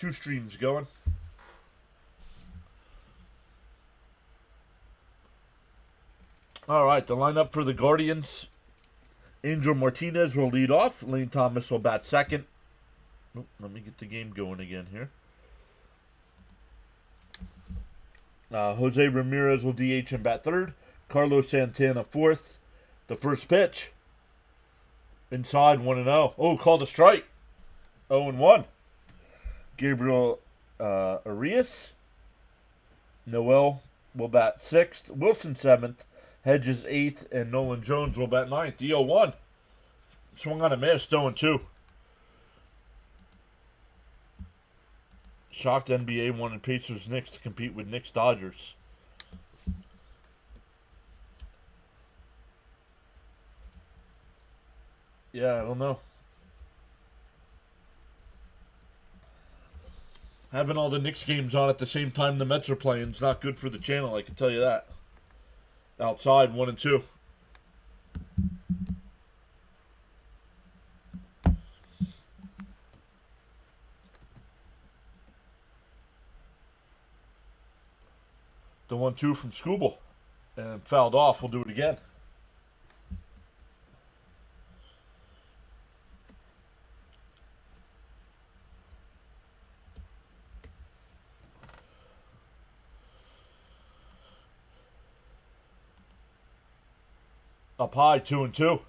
Two streams going. All right, the lineup for the Guardians. Angel Martinez will lead off. Lane Thomas will bat second. Oh, let me get the game going again here. Jose Ramirez will DH and bat third. Carlos Santana fourth. The first pitch. Inside 1-0. Oh, called a strike. 0-1. Gabriel Arias. Noel will bat sixth. Wilson seventh. Hedges eighth. And Nolan Jones will bat ninth. The 0-1. Swung on a miss. 0-2. Shocked NBA wanted Pacers Knicks to compete with Knicks Dodgers. Yeah, I don't know. Having all the Knicks games on at the same time the Mets are playing is not good for the channel, I can tell you that. Outside, 1-2. The 1-2 from Scooble. And fouled off. We'll do it again. Up high, 2-2.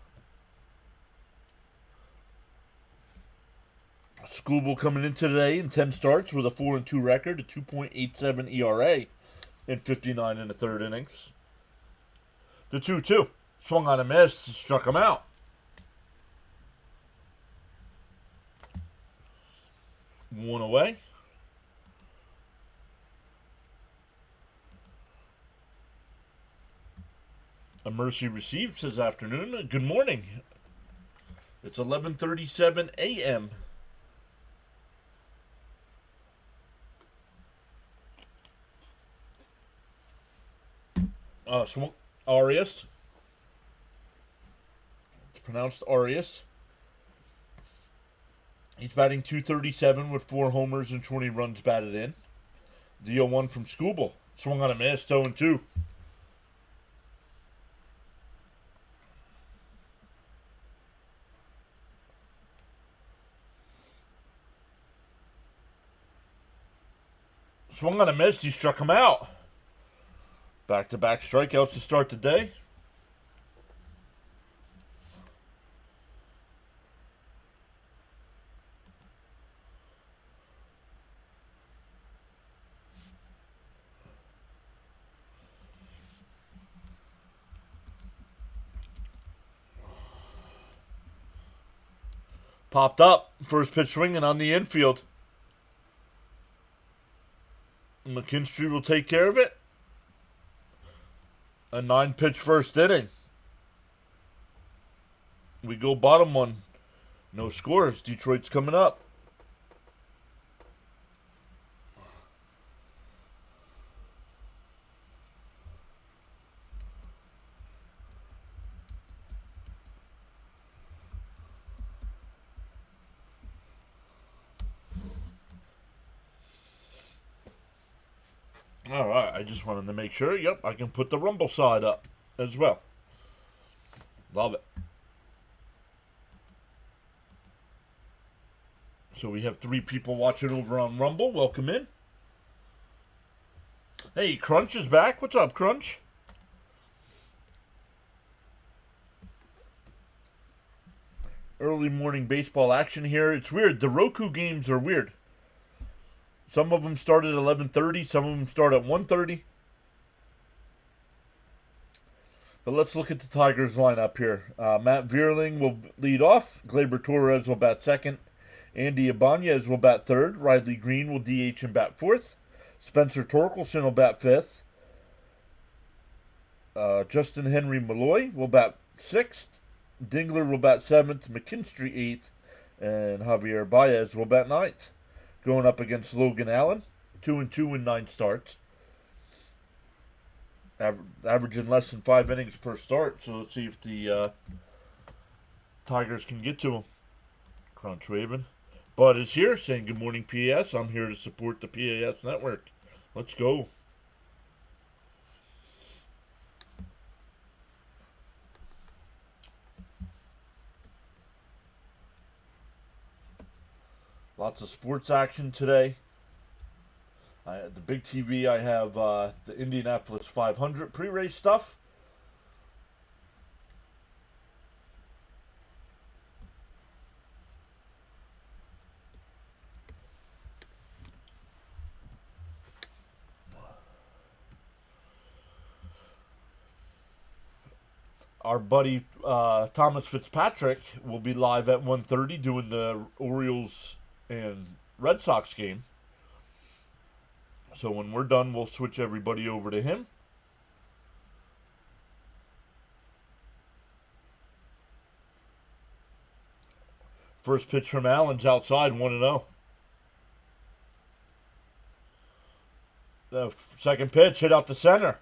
Scooble coming in today in 10 starts with a 4-2 record, a 2.87 ERA in 59 and a third innings. The 2-2. Swung on a miss, struck him out. One away. A mercy received this afternoon. Good morning. It's 11:37 a.m. Arias. It's pronounced Arias. He's batting .237 with 4 homers and 20 runs batted in. The 0-1 from Scooble. Swung on a miss, 0-2. Swung on a miss, he struck him out. Back-to-back strikeouts to start the day. Popped up. First pitch swinging on the infield. McKinstry will take care of it. A 9-pitch first inning. We go bottom one. No scores. Detroit's coming up. All right, I just wanted to make sure. Yep, I can put the Rumble side up as well. Love it. So we have 3 people watching over on Rumble. Welcome in. Hey, Crunch is back. What's up, Crunch? Early morning baseball action here. It's weird. The Roku games are weird. Some of them start at 11:30. Some of them start at 1:30. But let's look at the Tigers lineup here. Matt Vierling will lead off. Gleyber Torres will bat second. Andy Ibanez will bat third. Riley Green will DH and bat fourth. Spencer Torkelson will bat fifth. Justin Henry Malloy will bat sixth. Dingler will bat seventh. McKinstry eighth. And Javier Baez will bat ninth. Going up against Logan Allen, 2-2 in 9 starts. Averaging less than 5 innings per start. So let's see if the Tigers can get to him. Crunch Raven. Bud is here saying good morning, PAS. I'm here to support the PAS network. Let's go. Lots of sports action today. The big TV, I have the Indianapolis 500 pre-race stuff. Our buddy Thomas Fitzpatrick will be live at 1:30 doing the Orioles and Red Sox game. So when we're done, we'll switch everybody over to him. First pitch from Allen's outside, 1-0. The second pitch hit out the center.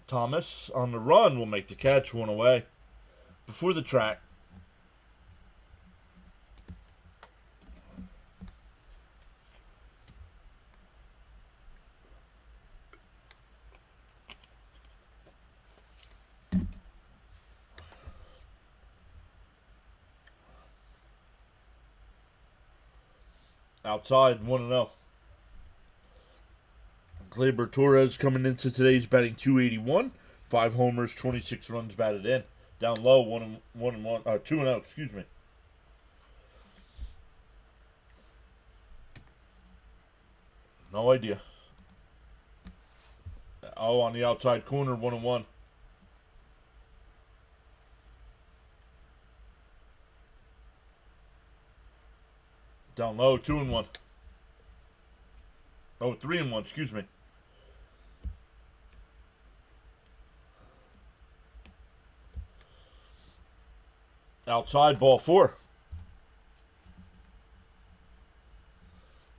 Thomas on the run will make the catch, one away. Before the track. Outside, 1-0. Gleyber Torres coming into today's batting .281. 5 homers, 26 runs batted in. Down low, 2-0, excuse me. No idea. Oh, on the outside corner, 1-1. Down low, 2-1. Oh, 3-1, excuse me. Outside, ball 4.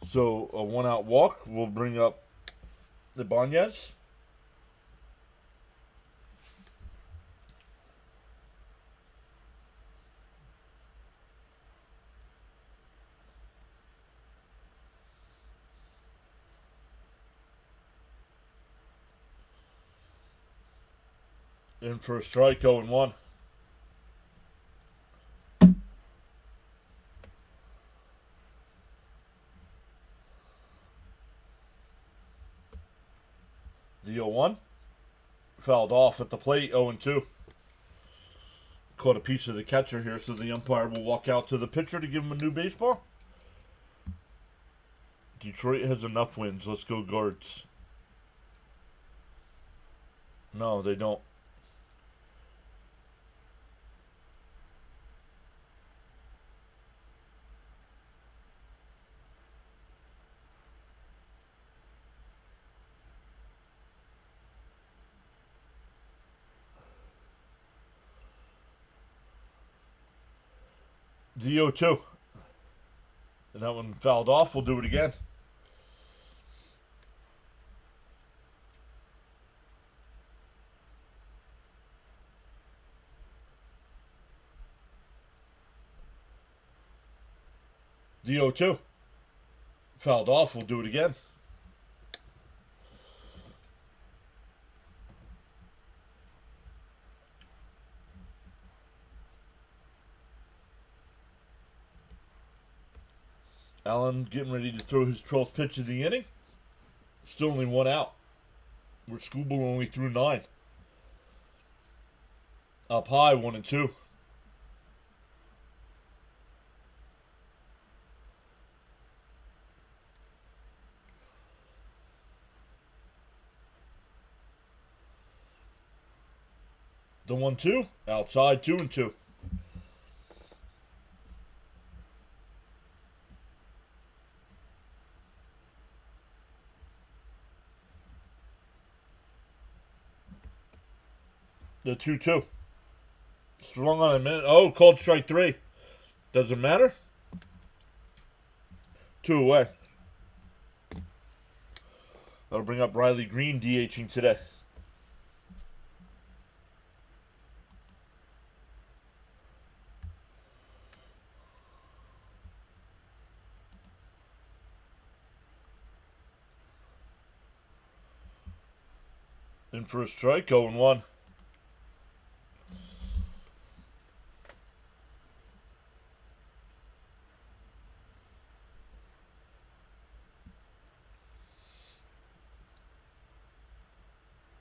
So a 1-out walk will bring up the Ibanez. In for a strike, 0-1. The 0-1. Fouled off at the plate, 0-2. Caught a piece of the catcher here, so the umpire will walk out to the pitcher to give him a new baseball. Detroit has enough wins. Let's go Guards. No, they don't. The 0-2. And that one fouled off. We'll do it again. The 0-2. Fouled off. We'll do it again. Allen getting ready to throw his 12th pitch of the inning. Still only 1 out. Where Scooble only threw 9. Up high, 1-2. The 1-2. Outside, 2-2. The 2-2. Swung on a minute. Oh, called strike 3. Doesn't matter. 2 away. That'll bring up Riley Green DHing today. In for a strike, 0-1.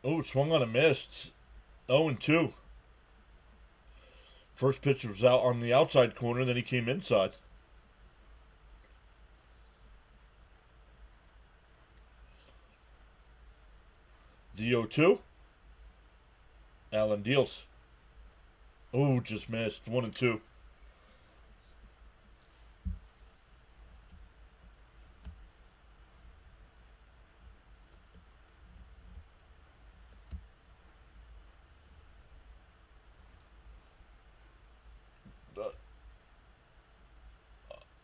Oh, swung on a missed. 0-2. First pitch was out on the outside corner, then he came inside. The 0-2. Allen deals. Oh, just missed. 1-2.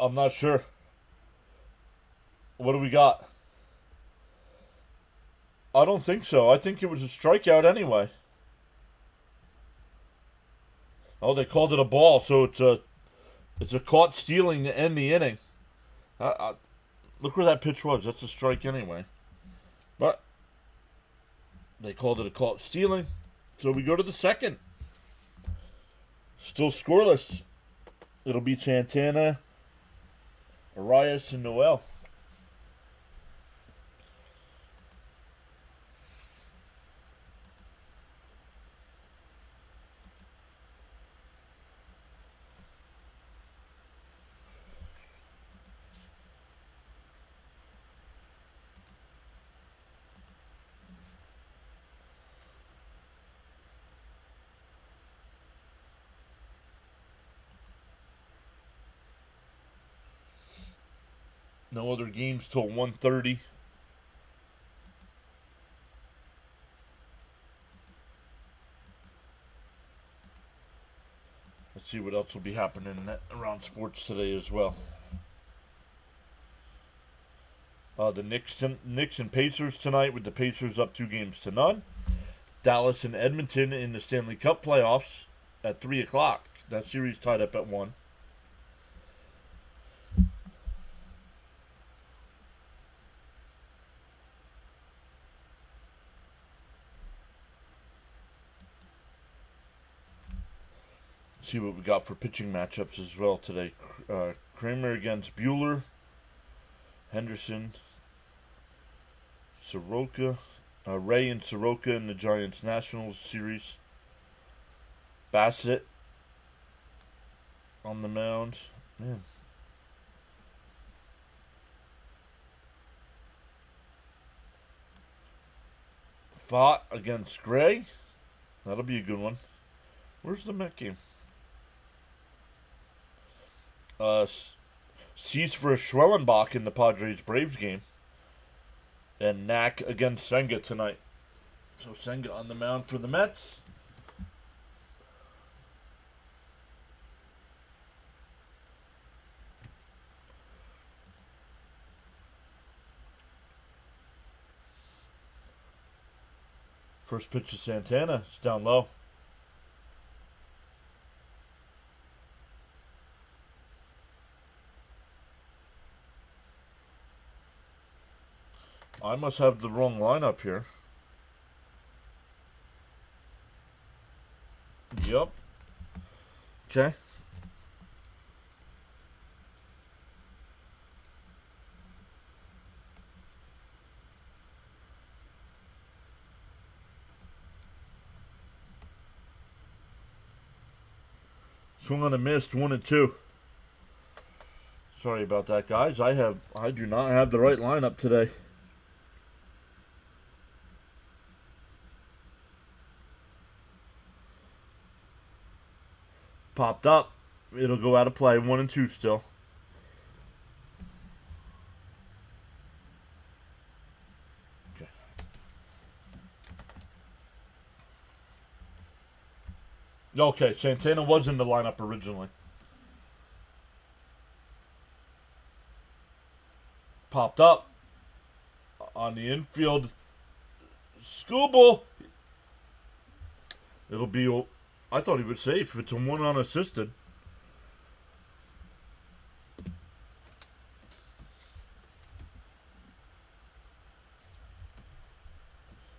I'm not sure. What do we got? I don't think so. I think it was a strikeout anyway. Oh, they called it a ball, so it's a caught stealing to end the inning. Look where that pitch was. That's a strike anyway. But they called it a caught stealing, so we go to the second. Still scoreless. It'll be Santana, Arias, and Noel. No other games till 1:30. Let's see what else will be happening around sports today as well. The Knicks and Pacers tonight, with the Pacers up 2-0. Dallas and Edmonton in the Stanley Cup playoffs at 3 o'clock. That series tied up at 1. See what we got for pitching matchups as well today. Kramer against Bueller. Henderson. Soroka. Ray and Soroka in the Giants Nationals series. Bassett on the mound. Man. Fought against Gray. That'll be a good one. Where's the Met game? Cease for Schwellenbach in the Padres-Braves game. And Knack against Senga tonight. So Senga on the mound for the Mets. First pitch to Santana. It's down low. I must have the wrong lineup here. Yup. Okay. Swung on a missed, 1-2. Sorry about that, guys. I do not have the right lineup today. Popped up. It'll go out of play. 1-2 still. Okay. Okay, Santana was in the lineup originally. Popped up on the infield. Scooble. It'll be. I thought he was safe. It's a 1 unassisted.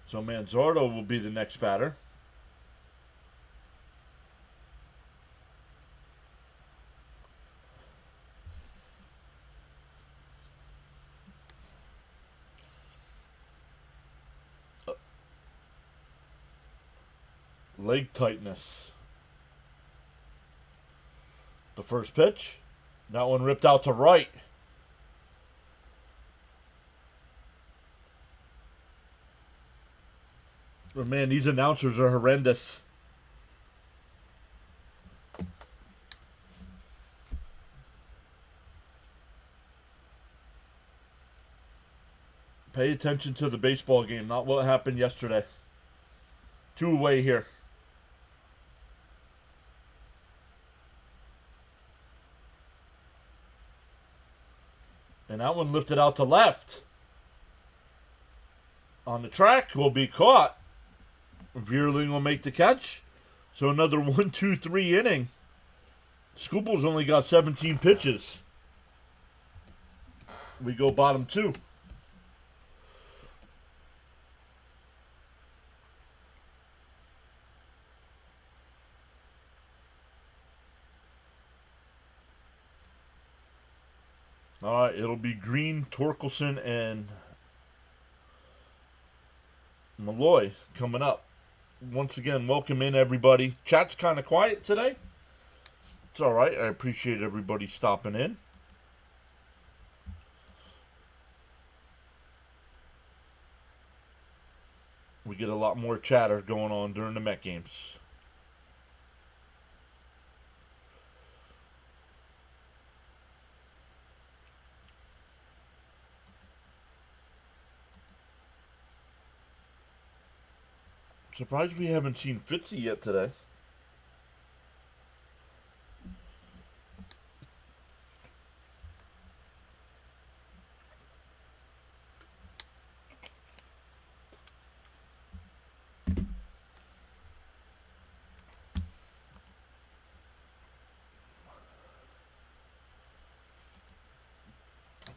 So Manzardo will be the next batter. Leg tightness. The first pitch. That one ripped out to right. Oh man, these announcers are horrendous. Pay attention to the baseball game, not what happened yesterday. 2 away here. And that one lifted out to left. On the track, will be caught. Veerling will make the catch. So another 1-2-3 inning. Scoople's only got 17 pitches. We go bottom 2. All right, it'll be Green, Torkelson, and Malloy coming up. Once again, welcome in, everybody. Chat's kind of quiet today. It's all right. I appreciate everybody stopping in. We get a lot more chatter going on during the Met games. Surprised we haven't seen Fitzy yet today.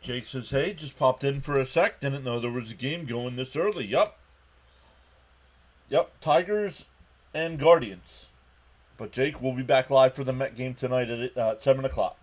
Jake says, hey, just popped in for a sec. Didn't know there was a game going this early. Yup. Tigers and Guardians. But Jake will be back live for the Met game tonight at 7 o'clock.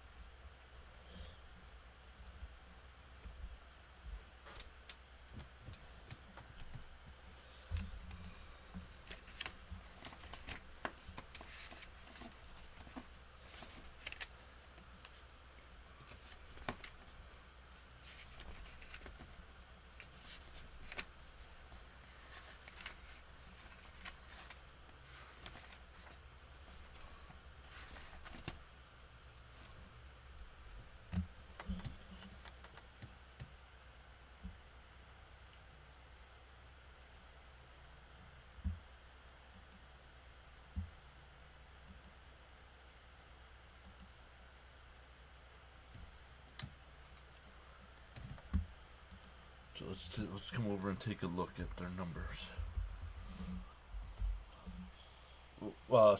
So let's come over and take a look at their numbers.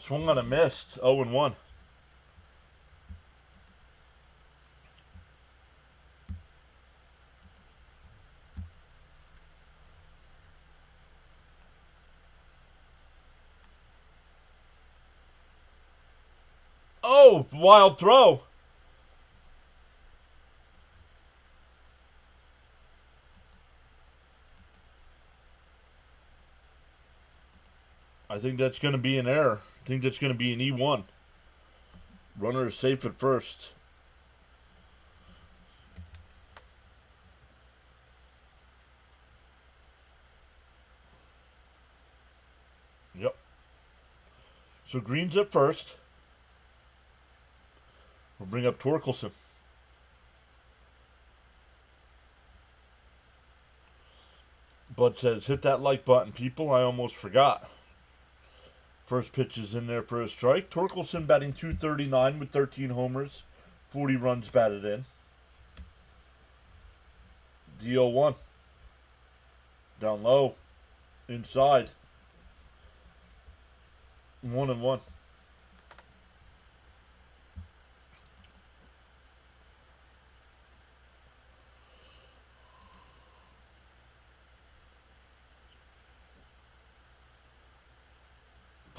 Swung on a missed, 0-1. Oh, wild throw. I think that's going to be an error. I think that's going to be an E1. Runner is safe at first. Yep. So Green's at first. We'll bring up Torkelson. Bud says, hit that like button, people. I almost forgot. First pitch is in there for a strike. Torkelson batting .239 with 13 homers. 40 runs batted in. DO1. Down low. Inside. 1-1.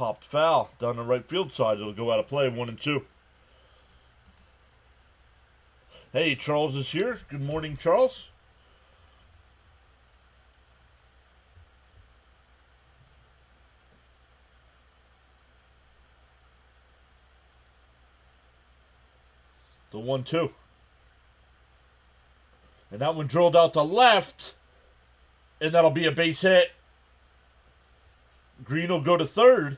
Popped foul down the right field side. It'll go out of play, 1-2. Hey, Charles is here. Good morning, Charles. The 1-2. And that one drilled out to left. And that'll be a base hit. Green will go to third.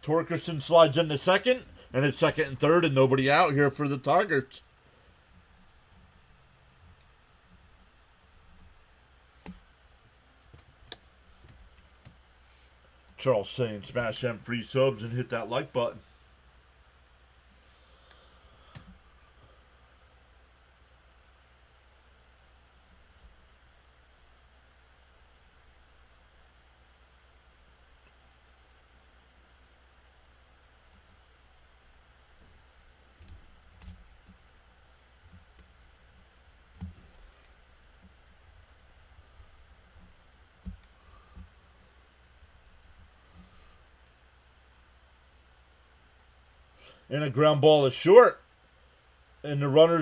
Torkerson slides into second. And it's second and third and nobody out here for the Tigers. Charles saying smash them free subs and hit that like button. And a ground ball is short. And the runner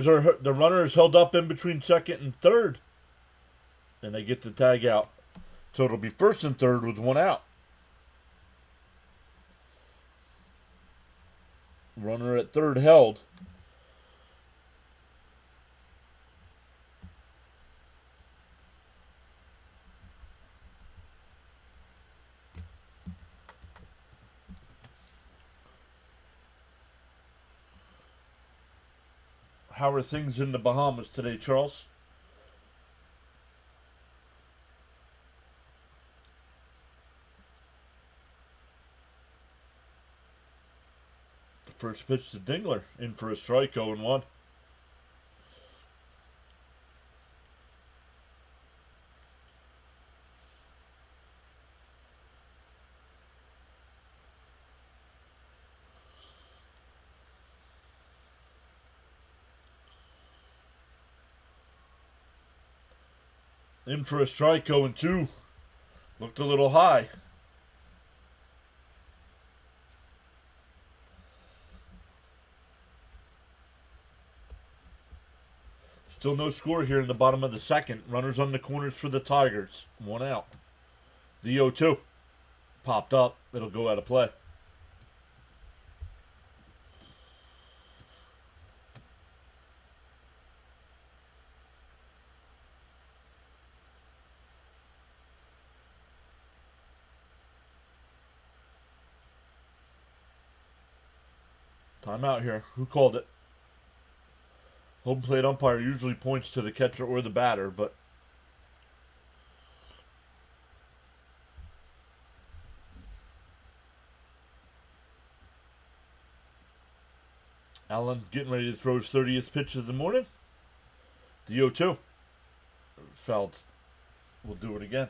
is held up in between second and third. And they get the tag out. So it'll be first and third with one out. Runner at third held. How are things in the Bahamas today, Charles? The first pitch to Dingler, in for a strike, 0-1. In for a strike, 0-2. Looked a little high. Still no score here in the bottom of the second. Runners on the corners for the Tigers. One out. The 0-2. Popped up. It'll go out of play. Timeout here. Who called it? Home plate umpire usually points to the catcher or the batter, but Allen getting ready to throw his 30th pitch of the morning. The 0-2. Fouled. We'll do it again.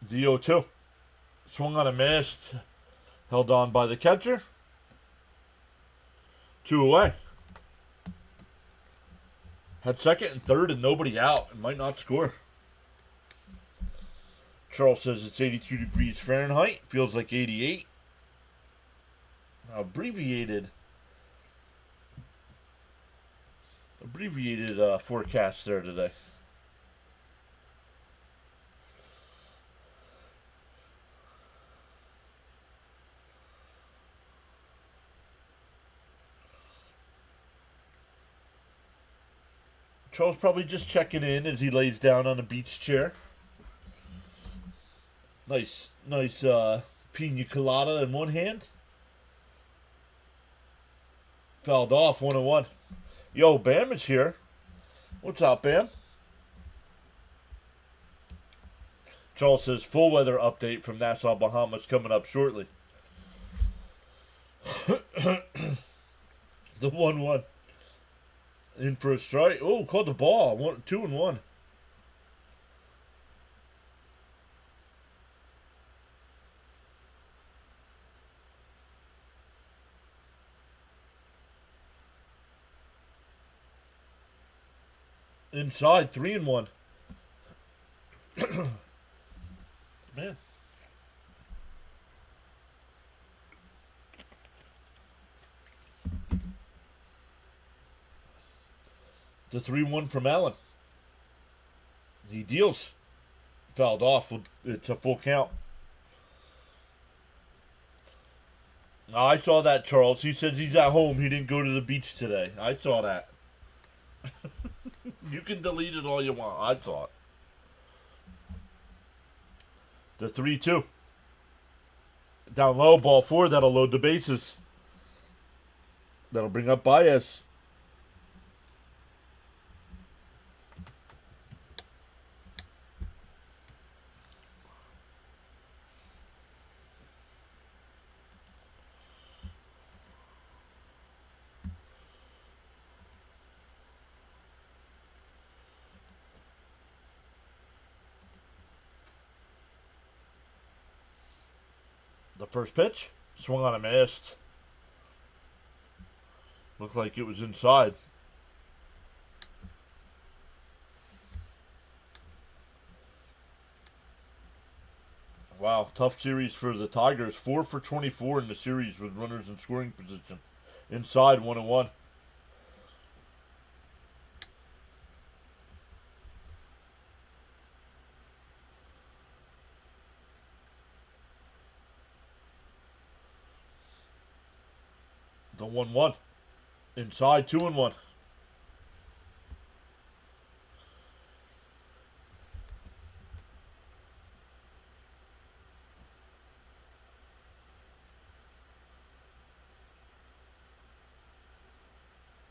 The 0-2. Swung on a miss. Held on by the catcher. 2 away. Had second and third and nobody out. And might not score. Charles says it's 82 degrees Fahrenheit. Feels like 88. Abbreviated forecast there today. Charles probably just checking in as he lays down on a beach chair. Nice pina colada in one hand. Fouled off, 1-1. Yo, Bam is here. What's up, Bam? Charles says full weather update from Nassau, Bahamas coming up shortly. The 1-1. In for a strike. Oh, caught the ball. 2-1. Inside, 3-1. Man. The 3-1 from Allen. He deals. Fouled off. It's a full count. I saw that, Charles. He says he's at home. He didn't go to the beach today. I saw that. You can delete it all you want. I saw it. The 3-2. Down low, ball 4. That'll load the bases. That'll bring up Baez. The first pitch, swung on a missed. Looked like it was inside. Wow, tough series for the Tigers. 4 for 24 in the series with runners in scoring position. Inside, 1-1. The 1-1. Inside, 2-1.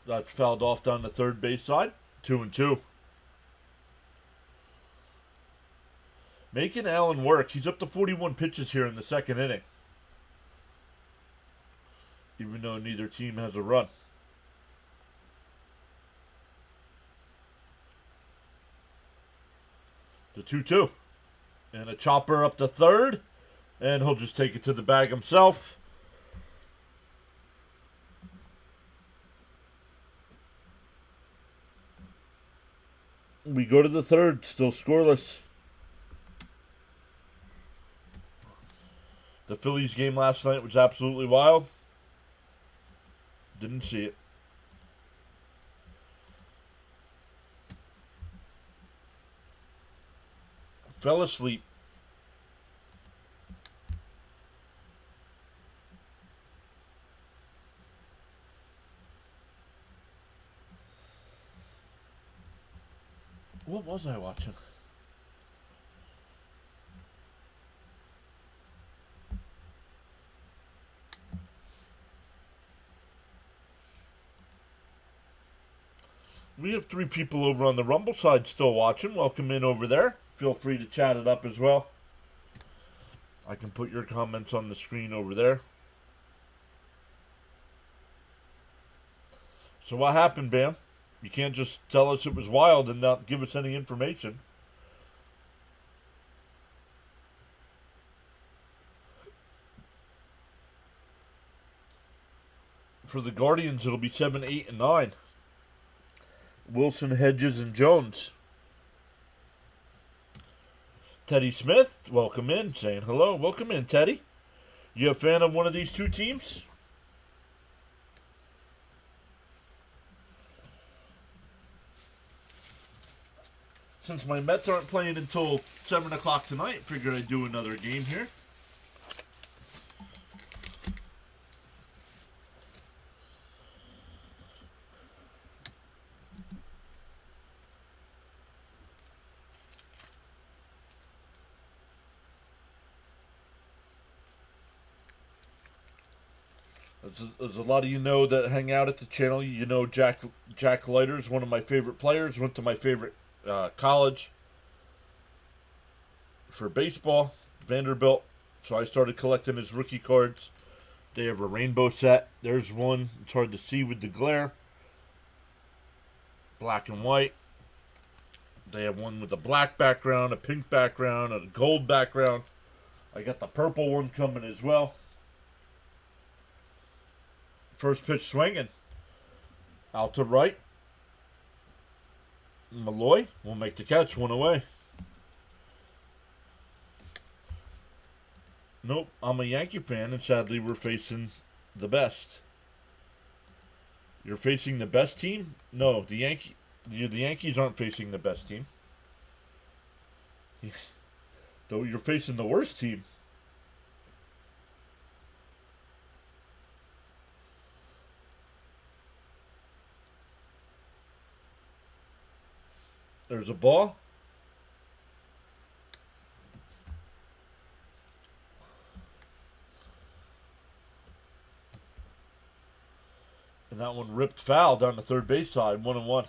That's fouled off down the third base side. 2-2. Making Allen work. He's up to 41 pitches here in the second inning. Even though neither team has a run. The 2-2. And a chopper up to third. And he'll just take it to the bag himself. We go to the third. Still scoreless. The Phillies game last night was absolutely wild. Didn't see it. Fell asleep. What was I watching? We have 3 people over on the Rumble side still watching. Welcome in over there. Feel free to chat it up as well. I can put your comments on the screen over there. So what happened, Bam? You can't just tell us it was wild and not give us any information. For the Guardians, it'll be 7, 8, and 9. Wilson, Hedges, and Jones. Teddy Smith, welcome in, saying hello. Welcome in, Teddy. You a fan of one of these 2 teams? Since my Mets aren't playing until 7 o'clock tonight, figured I'd do another game here. As a lot of you know that hang out at the channel, you know Jack Leiter is one of my favorite players. Went to my favorite college for baseball, Vanderbilt. So I started collecting his rookie cards. They have a rainbow set. There's one. It's hard to see with the glare. Black and white. They have one with a black background, a pink background, a gold background. I got the purple one coming as well. First pitch swinging. Out to right. Malloy will make the catch, one away. Nope, I'm a Yankee fan, and sadly we're facing the best. You're facing the best team? No, the Yankees aren't facing the best team. Though you're facing the worst team. There's a ball. And that one ripped foul down the third base side, 1-1.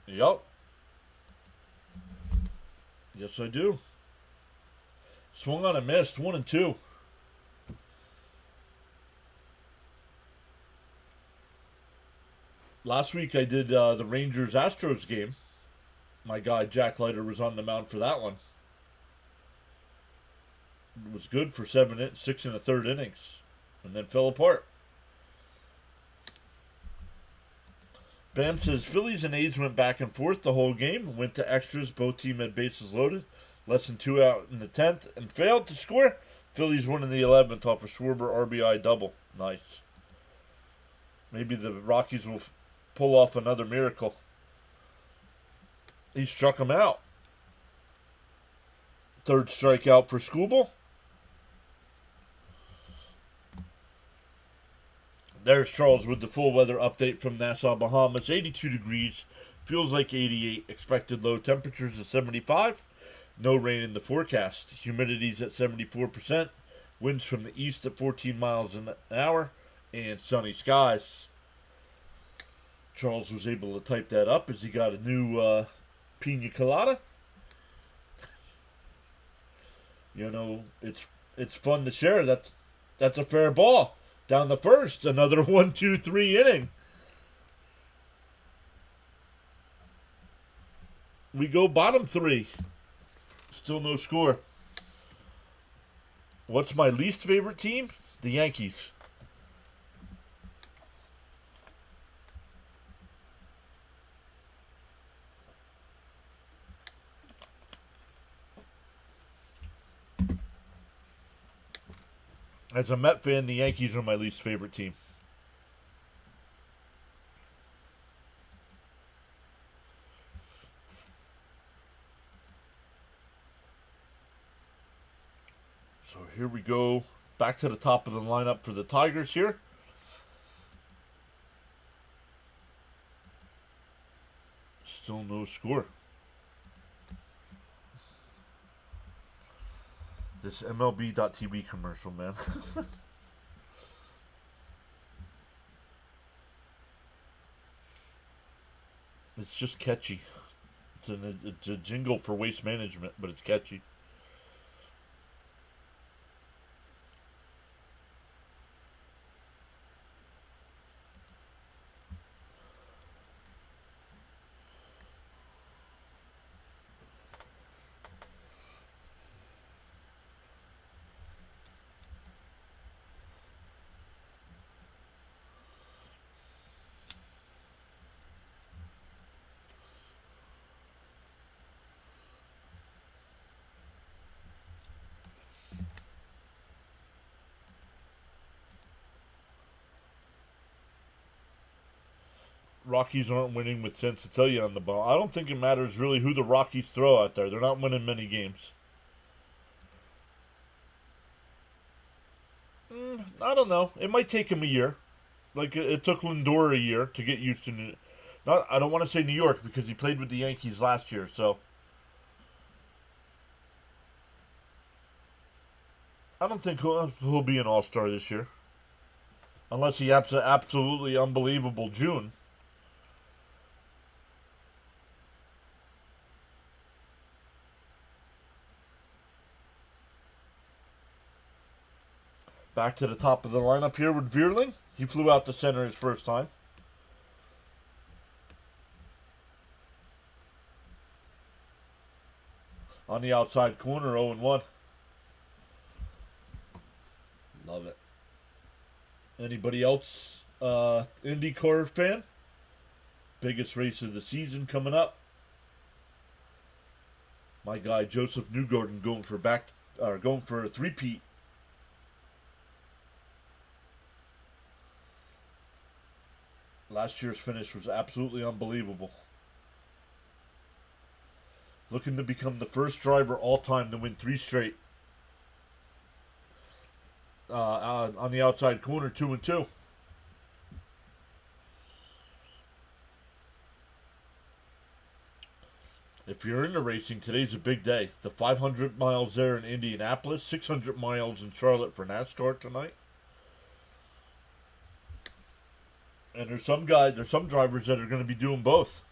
Yup. Yes, I do. Swung on and missed, 1-2. Last week I did the Rangers-Astros game. My guy Jack Leiter was on the mound for that one. It was good for 6 and a third innings, and then fell apart. Bam says Phillies and A's went back and forth the whole game, went to extras, both teams had bases loaded, less than 2 out in the 10th, and failed to score. Phillies won in the 11th off a Schwarber RBI double. Nice. Maybe the Rockies will pull off another miracle. He struck him out. Third strikeout for Skubal. There's Charles with the full weather update from Nassau, Bahamas. 82 degrees, feels like 88. Expected low temperatures of 75. No rain in the forecast. Humidity's at 74%. Winds from the east at 14 miles an hour. And sunny skies. Charles was able to type that up as he got a new pina colada. You know, it's fun to share. That's a fair ball. Down the first, another 1-2-3 inning. We go bottom 3. Still no score. What's my least favorite team? The Yankees. As a Met fan, the Yankees are my least favorite team. So here we go. Back to the top of the lineup for the Tigers here. Still no score. This MLB.TV commercial, man. It's just catchy. It's a jingle for waste management, but it's catchy. Rockies aren't winning with Sensatilia on the ball. I don't think it matters really who the Rockies throw out there. They're not winning many games. I don't know. It might take him a year. Like it took Lindor a year to get used to. I don't want to say New York because he played with the Yankees last year. So I don't think he'll be an All-Star this year, unless he has an absolutely unbelievable June. Back to the top of the lineup here with Vierling. He flew out to center his first time. On the outside corner, 0-1. Anybody else IndyCar fan? Biggest race of the season coming up. My guy Joseph Newgarden going for a three-peat. Last year's finish was absolutely unbelievable. Looking to become the first driver all time to win 3 straight. On the outside corner, 2-2. If you're into racing, today's a big day. The 500 miles there in Indianapolis, 600 miles in Charlotte for NASCAR tonight. And there's some drivers that are going to be doing both.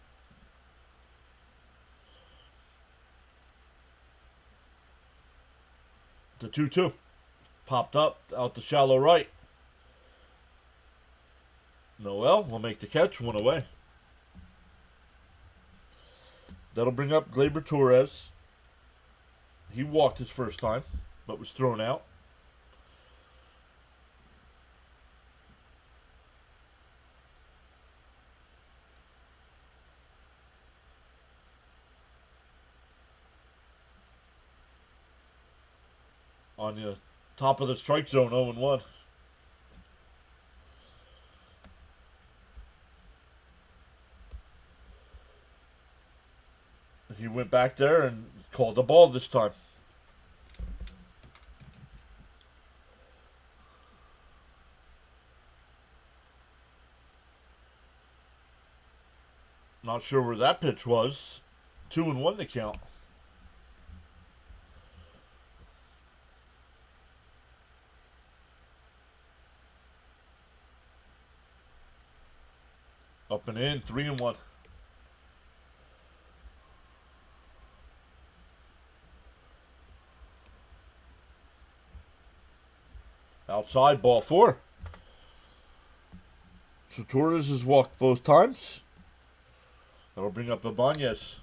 The 2-2 popped up out the shallow right. Noel will make the catch, 1 away. That'll bring up Gleyber Torres. He walked his first time, but was thrown out. On the top of the strike zone, 0-1. He went back there and called the ball this time. Not sure where that pitch was. 2-1 the count. Up and in, 3-1. Outside, ball 4. So Torres has walked both times. That'll bring up Ibanez.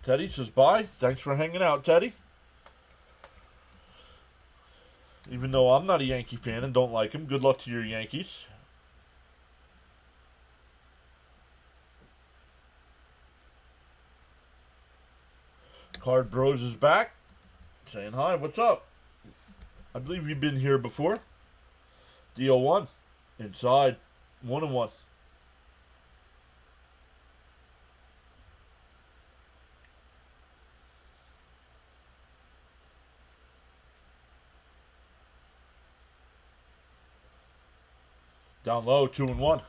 Teddy says bye. Thanks for hanging out, Teddy. Even though I'm not a Yankee fan and don't like him, good luck to your Yankees. Card Bros is back. Saying hi, what's up? I believe you've been here before. DL1. Inside. 1-1. Down low, 2-1.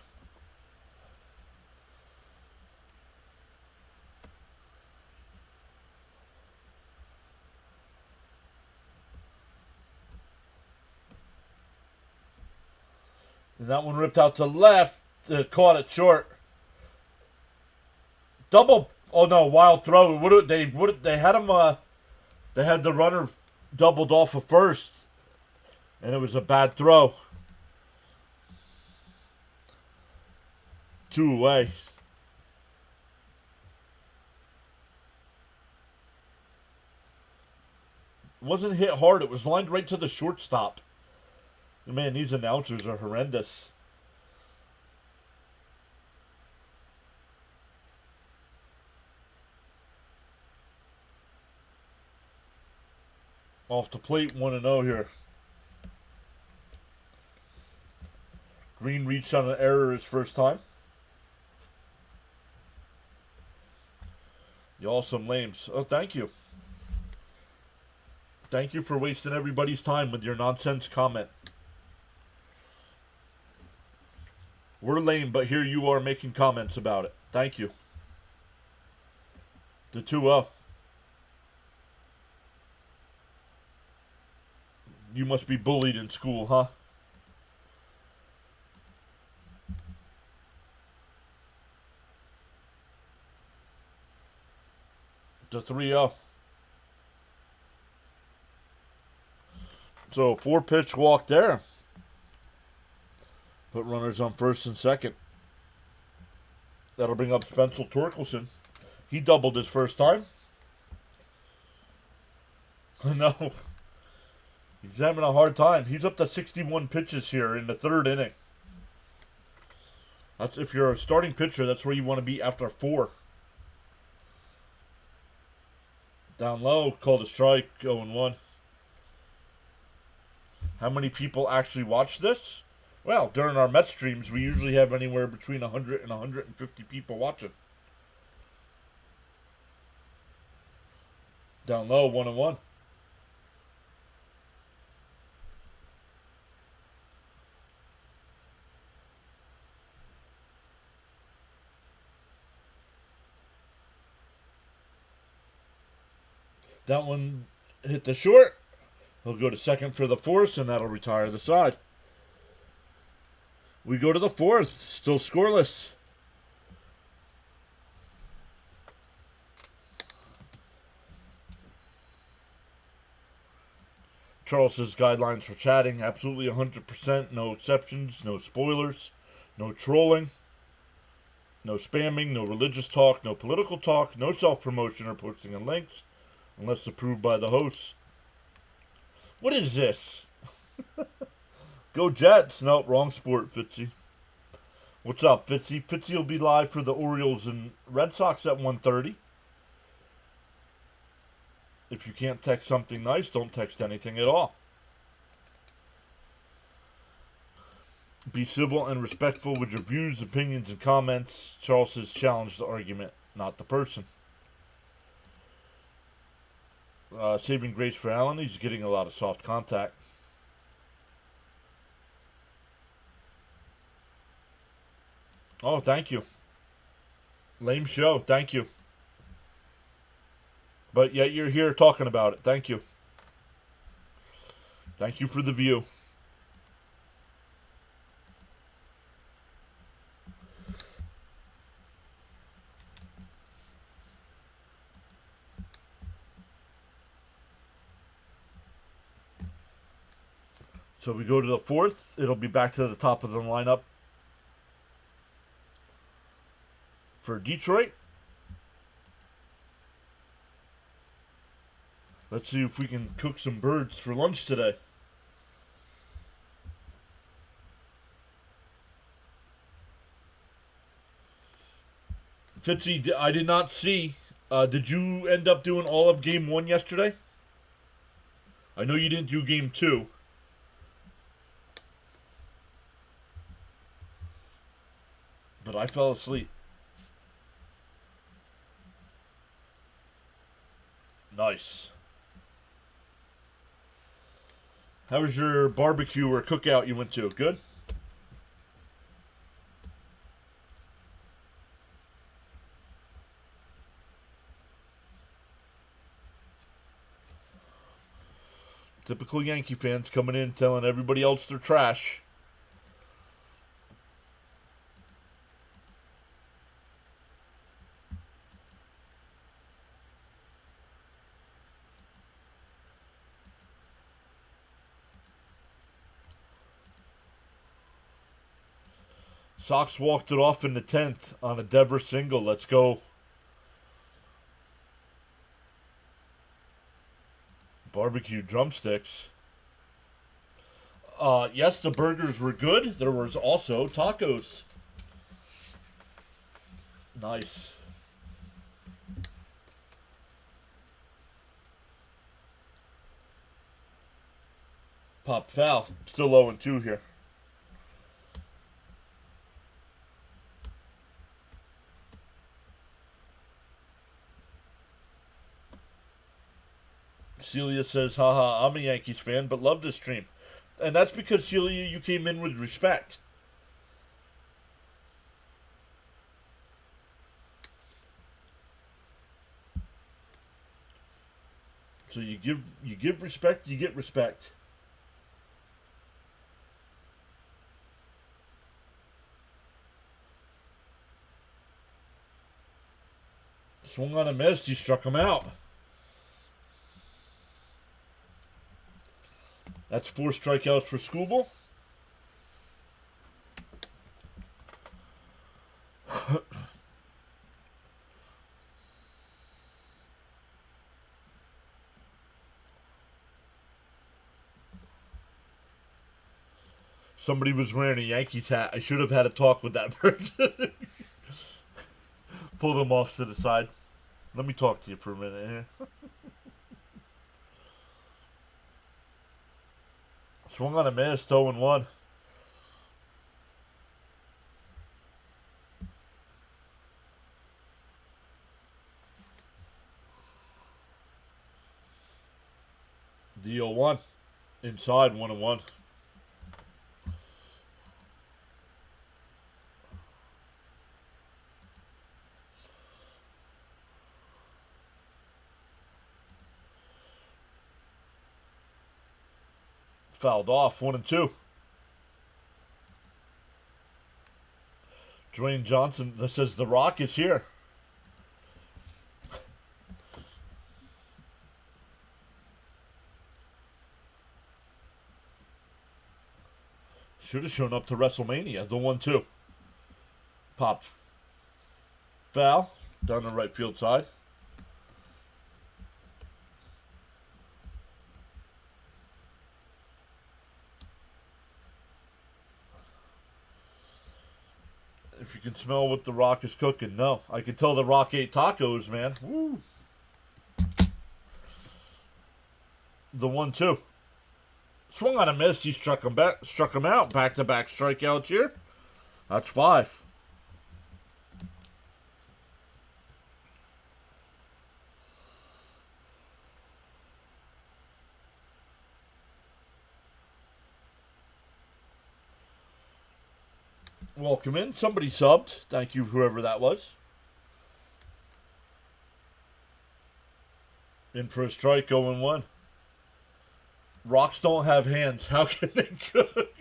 And that one ripped out to left. Caught it short. Double. Oh no, wild throw. They had him. They had the runner doubled off of first, and it was a bad throw. 2 away. It wasn't hit hard. It was lined right to the shortstop. Man, these announcers are horrendous. Off the plate, 1-0 here. Green reached on an error his first time. Y'all some lames. Oh, thank you. Thank you for wasting everybody's time with your nonsense comment. We're lame, but here you are making comments about it. Thank you. The 2-0. You must be bullied in school, huh? The 3-0. So 4-pitch walk there. Put runners on first and second. That'll bring up Spencer Torkelson. He doubled his first time. No. He's having a hard time. He's up to 61 pitches here in the third inning. That's if you're a starting pitcher, that's where you want to be after 4. Down low, called a strike, 0-1. How many people actually watch this? Well, during our Met streams, we usually have anywhere between 100 and 150 people watching. Down low, 1-1. That one hit the short. He'll go to second for the fourth, and that'll retire the side. We go to the fourth, still scoreless. Charles says guidelines for chatting, absolutely 100%, no exceptions, no spoilers, no trolling, no spamming, no religious talk, no political talk, no self-promotion or posting of links, unless approved by the host. What is this? Go Jets. Nope, wrong sport, Fitzy. What's up, Fitzy? Fitzy will be live for the Orioles and Red Sox at 1:30. If you can't text something nice, don't text anything at all. Be civil and respectful with your views, opinions, and comments. Charles says challenge the argument, not the person. Saving grace for Allen. He's getting a lot of soft contact. Oh, thank you. Lame show. Thank you. But yet you're here talking about it. Thank you. Thank you for the view. So we go to the fourth. It'll be back to the top of the lineup for Detroit. Let's see if we can cook some birds for lunch today. Fitzy, I did not see. Did you end up doing all of Game 1 yesterday? I know you didn't do Game 2. But I fell asleep. Nice. How was your barbecue or cookout you went to? Good? Typical Yankee fans coming in telling everybody else they're trash. Sox walked it off in the 10th on a Devers single. Let's go. Barbecue drumsticks. Yes, the burgers were good. There was also tacos. Nice. Popped foul. Still 0-2 here. Celia says, haha, I'm a Yankees fan, but love this stream. And that's because, Celia, you came in with respect. So you give respect, you get respect. Swung on a miss, he struck him out. That's 4 strikeouts for Skubal. Somebody was wearing a Yankees hat. I should have had a talk with that person. Pull them off to the side. Let me talk to you for a minute here. Swung on a miss, 0-1. The 0-1. Inside, 1-1. Fouled off, 1-2. Dwayne Johnson, that says The Rock is here. Should have shown up to WrestleMania, the 1-2. Popped foul down the right field side. If you can smell what The Rock is cooking, no. I can tell The Rock ate tacos, man. Woo. The 1-2. Swung on a miss. He struck him out. Back-to-back strikeouts here. That's 5. Welcome in. Somebody subbed. Thank you, whoever that was. In for a strike, 0-1. Rocks don't have hands. How can they cook?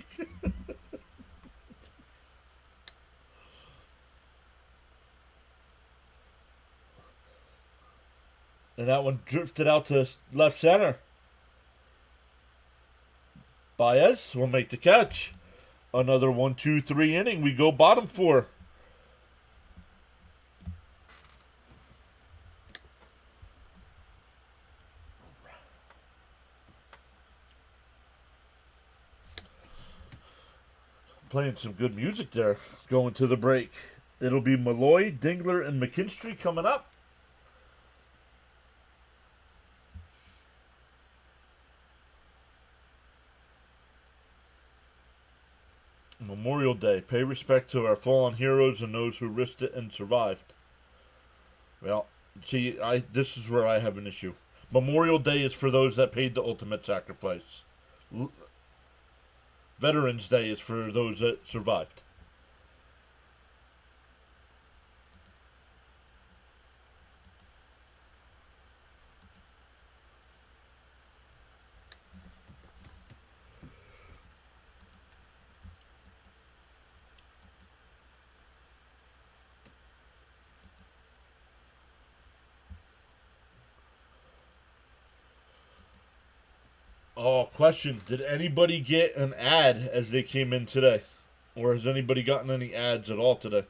And that one drifted out to left center. Baez will make the catch. Another 1-2-3 inning. We go bottom 4. Playing some good music there. Going to the break. It'll be Malloy, Dingler, and McKinstry coming up. Memorial Day. Pay respect to our fallen heroes and those who risked it and survived. Well, see, this is where I have an issue. Memorial Day is for those that paid the ultimate sacrifice. Veterans Day is for those that survived. Oh, question. Did anybody get an ad as they came in today? Or has anybody gotten any ads at all today?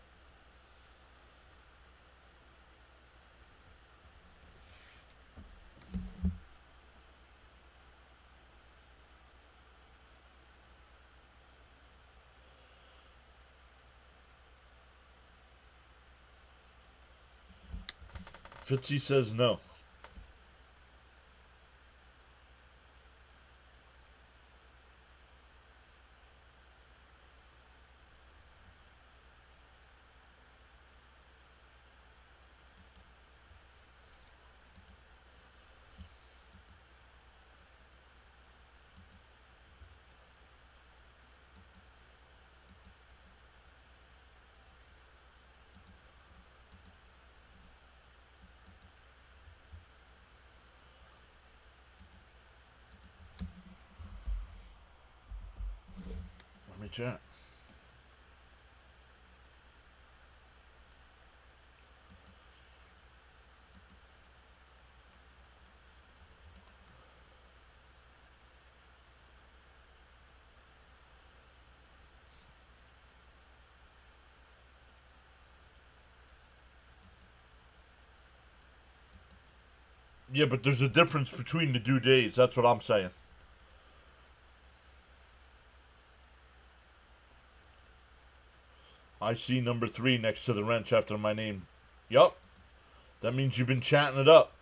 Fitzy says no. Let me check. Yeah, but there's a difference between the 2 days. That's what I'm saying. I see number 3 next to the wrench after my name. Yup. That means you've been chatting it up.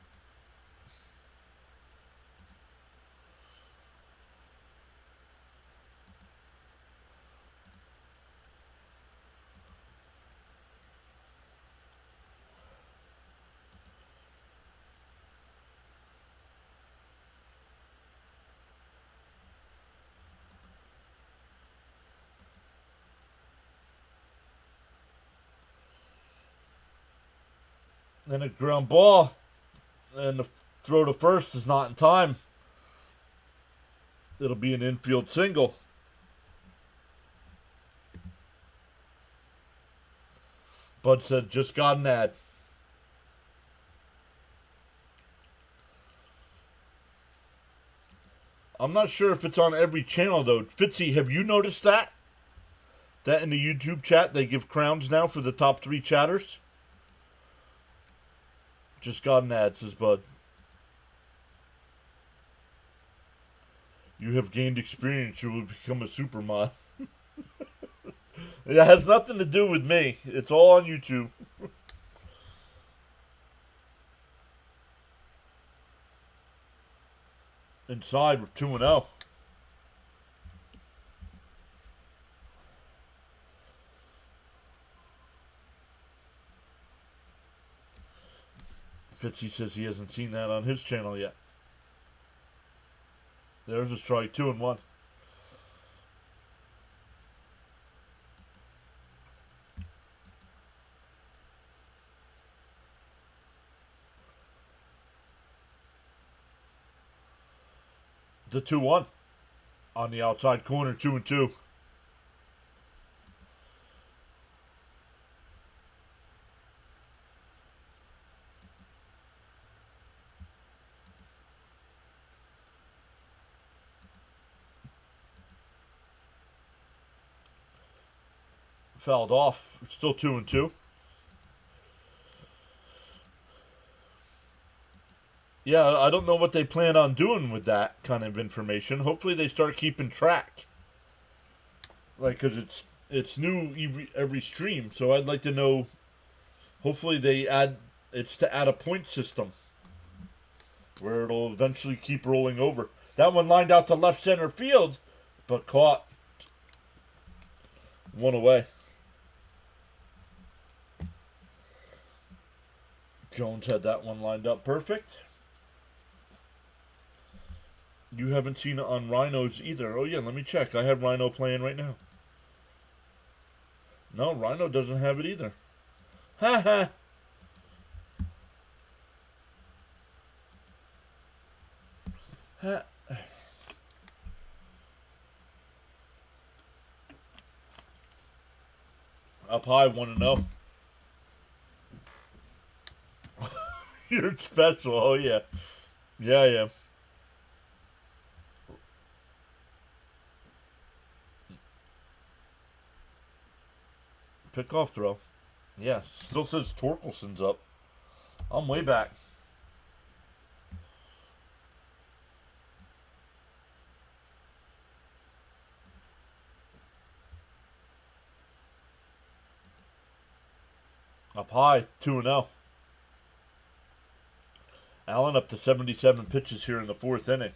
And a ground ball. And the throw to first is not in time. It'll be an infield single. Bud said, just got an ad. I'm not sure if it's on every channel, though. Fitzy, have you noticed that? That in the YouTube chat, they give crowns now for the top 3 chatters? Just got an ad, says Bud. You have gained experience. You will become a super mod. It has nothing to do with me. It's all on YouTube. Inside, we're 2-0. Fitzy says he hasn't seen that on his channel yet. There's a strike, 2-1. The 2-1 on the outside corner, 2-2. Fouled off. It's still 2-2. Yeah, I don't know what they plan on doing with that kind of information. Hopefully they start keeping track. Like, because it's new every stream, so I'd like to know. Hopefully they it's to add a point system where it'll eventually keep rolling over. That one lined out to left center field, but caught. 1 away. Jones had that one lined up perfect. You haven't seen it on Rhinos either. Oh, yeah, let me check. I have Rhino playing right now. No, Rhino doesn't have it either. Ha ha. Ha. Up high, 1-0. You're special. Oh, yeah. Yeah, yeah. Pickoff throw. Yeah, still says Torkelson's up. I'm way back. Up high, 2-0. Allen up to 77 pitches here in the 4th inning.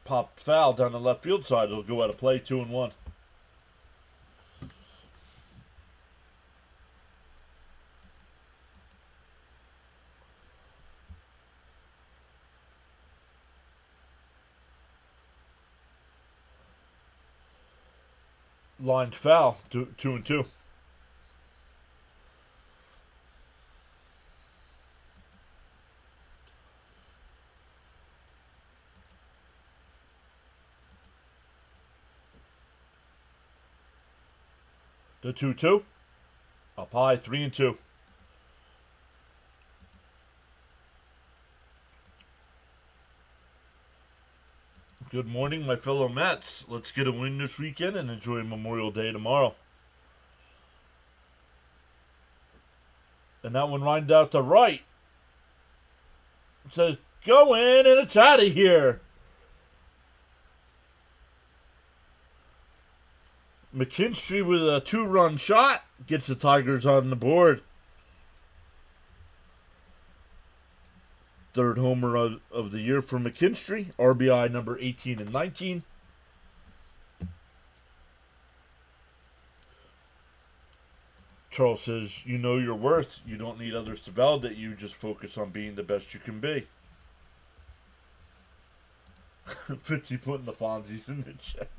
Popped foul down the left field side. It'll go out of play, 2-1. Lined foul, 2-2. The 2-2. Up high, 3-2. Good morning, my fellow Mets. Let's get a win this weekend and enjoy Memorial Day tomorrow. And that one lined out to right. says, go in and it's out of here. McKinstry with a 2-run shot gets the Tigers on the board. Third homer of the year for McKinstry. RBI number 18 and 19. Charles says, you know your worth. You don't need others to validate you. Just focus on being the best you can be. Fitzy putting the Fonzies in the chat.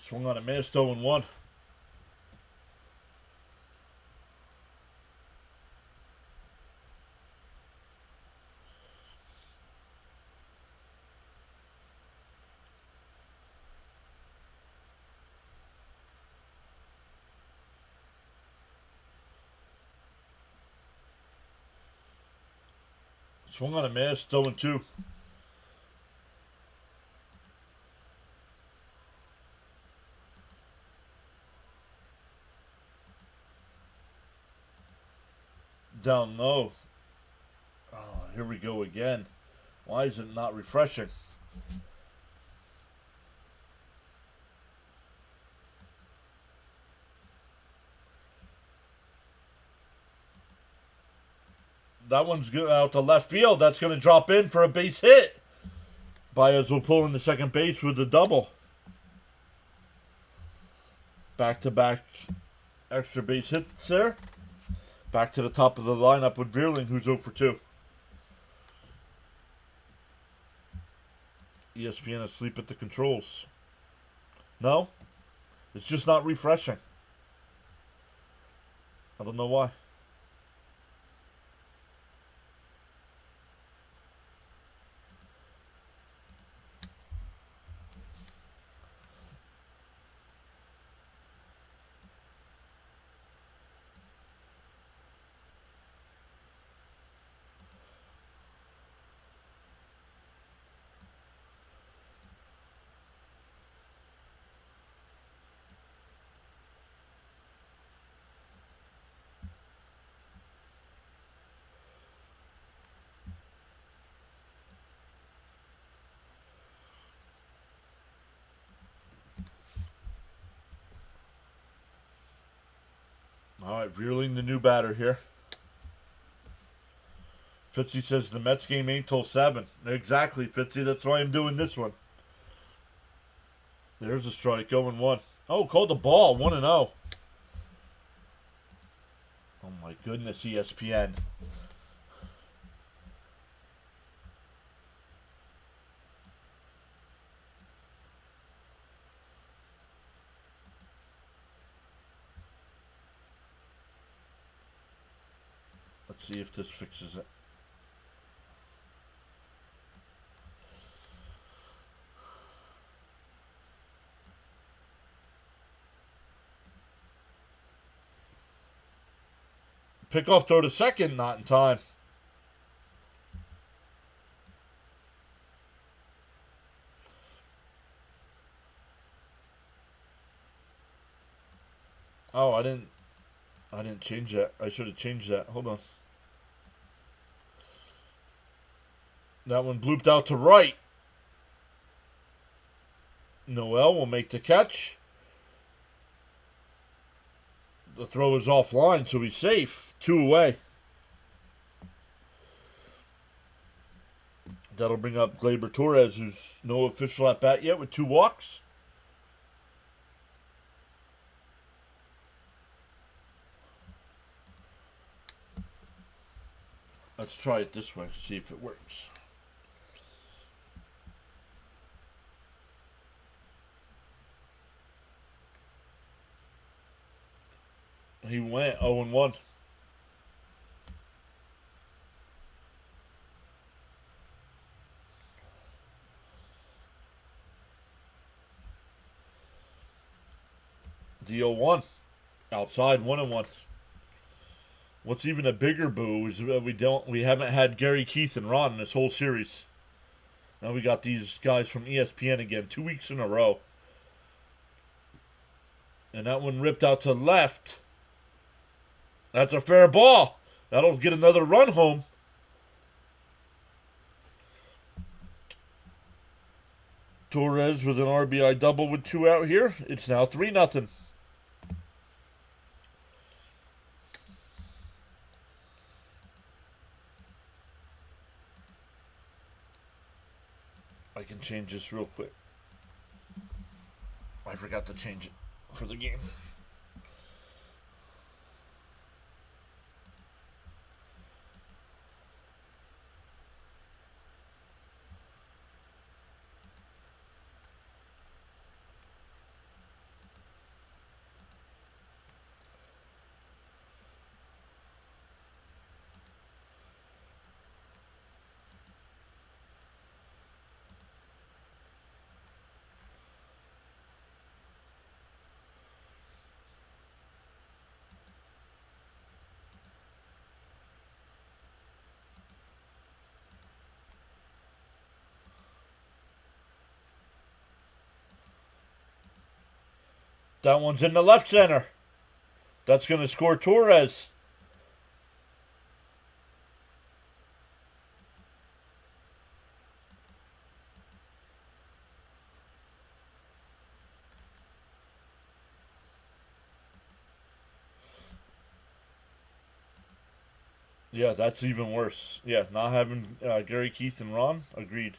Swung on a miss, 0-1. Swung on a miss, 0-2. Down low. Oh, here we go again. Why is it not refreshing? That one's good out to left field. That's going to drop in for a base hit. Baez will pull in the second base with a double. Back-to-back extra base hits there. Back to the top of the lineup with Veerling, who's 0 for 2. ESPN asleep at the controls. No? It's just not refreshing. I don't know why. All right, Veerling, the new batter here. Fitzy says the Mets game ain't till 7. Exactly, Fitzy. That's why I'm doing this one. There's a strike, 0-1. Oh, called the ball, 1-0. Oh, my goodness, ESPN. Let's see if this fixes it. Pickoff throw to second, not in time. Oh, I didn't change that. I should have changed that. Hold on. That one blooped out to right. Noel will make the catch. The throw is offline, so he's safe. 2 away. That'll bring up Gleyber Torres, who's no official at bat yet, with 2 walks. Let's try it this way, see if it works. He went 0-1. The 0-1. Outside 1-1. What's even a bigger boo is we haven't had Gary, Keith, and Ron in this whole series. Now we got these guys from ESPN again, 2 weeks in a row. And that one ripped out to left. That's a fair ball. That'll get another run home. Torres with an RBI double with 2 out here. It's now 3-0. I can change this real quick. I forgot to change it for the game. That one's in the left center. That's going to score Torres. Yeah, that's even worse. Yeah, not having Gary, Keith, and Ron. Agreed.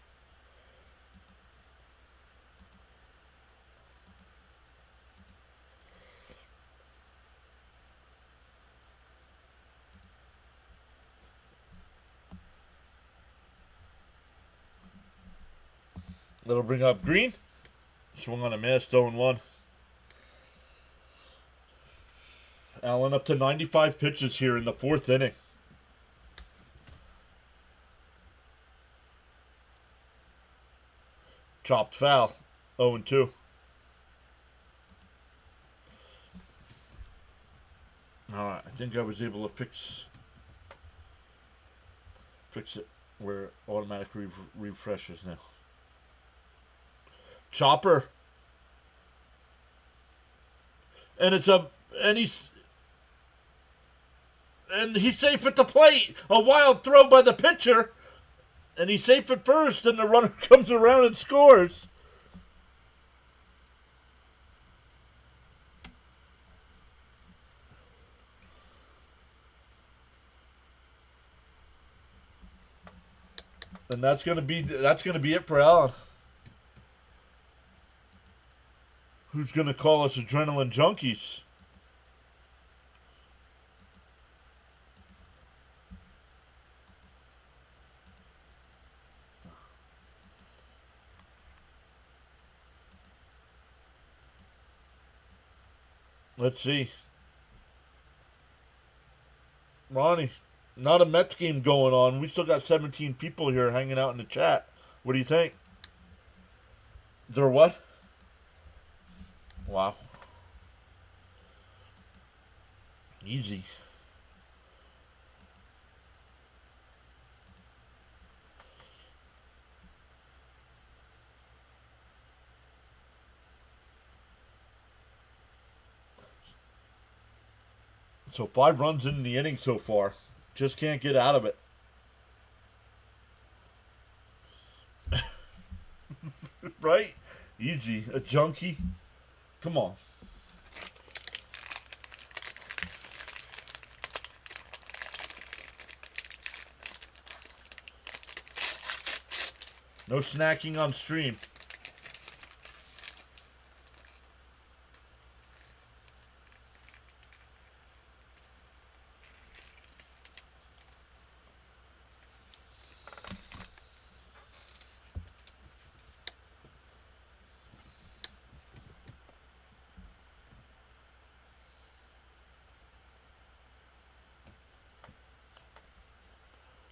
That'll bring up Green. Swung on a miss, 0-1. Allen up to 95 pitches here in the 4th inning. Chopped foul, 0-2. Alright, I think I was able to fix it where it automatically refreshes now. Chopper. And he's safe at the plate. A wild throw by the pitcher. And he's safe at first, and the runner comes around and scores. And that's gonna be it for Allen. Who's gonna call us adrenaline junkies? Let's see. Ronnie, not a Mets game going on. We still got 17 people here hanging out in the chat. What do you think? They're what? Wow. Easy. So 5 runs in the inning so far. Just can't get out of it. Right? Easy. A junkie. Come on. No snacking on stream.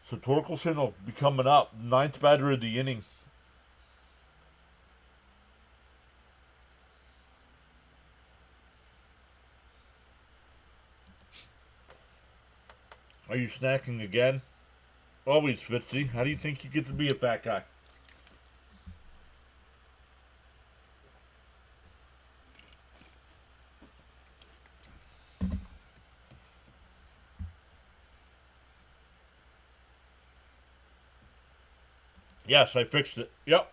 So Torkelson will be coming up. 9th batter of the inning. Are you snacking again? Always, Fitzy. How do you think you get to be a fat guy? Yes, I fixed it. Yep.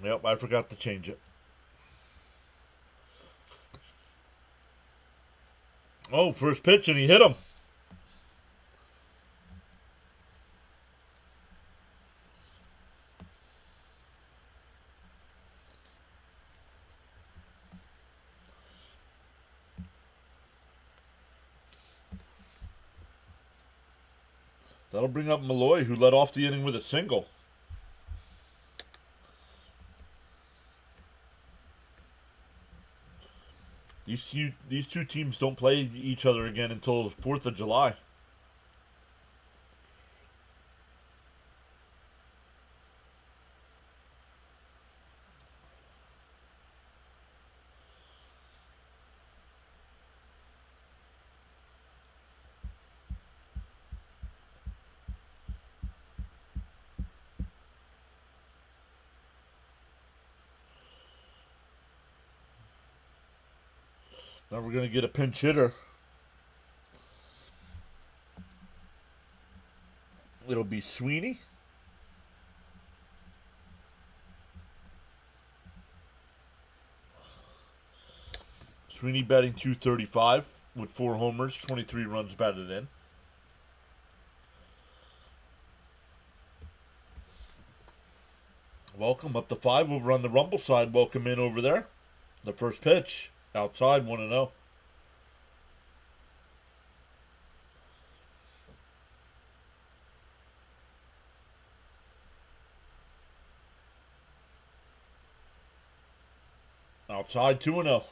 Yep, I forgot to change it. Oh, first pitch, and he hit him. That'll bring up Malloy, who led off the inning with a single. These two teams don't play each other again until the 4th of July. Now we're going to get a pinch hitter. It'll be Sweeney. Sweeney batting .235 with 4 homers, 23 runs batted in. Welcome up to 5 over on the Rumble side. Welcome in over there. The first pitch outside 1-0. Outside 2-0.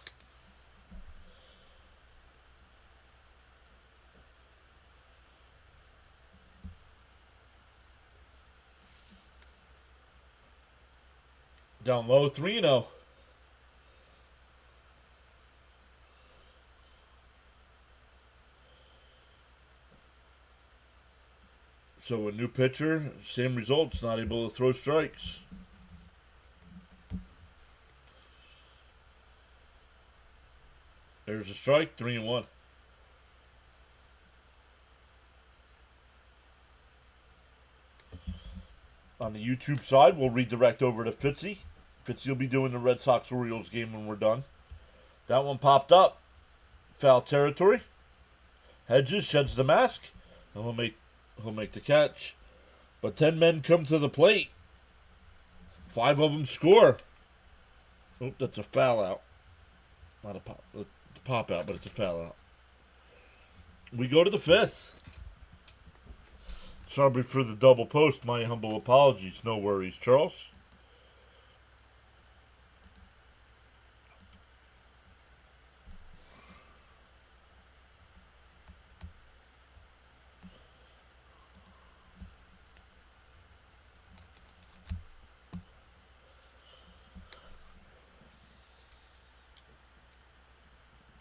Down low 3-0. So a new pitcher, same results, not able to throw strikes. There's a strike, 3-1. On the YouTube side, we'll redirect over to Fitzy. Fitzy will be doing the Red Sox-Orioles game when we're done. That one popped up. Foul territory. Hedges sheds the mask. And he'll make the catch. But 10 men come to the plate. 5 of them score. Oop, that's a foul out. Not a pop out, but it's a foul out. We go to the 5th. Sorry for the double post. My humble apologies. No worries, Charles.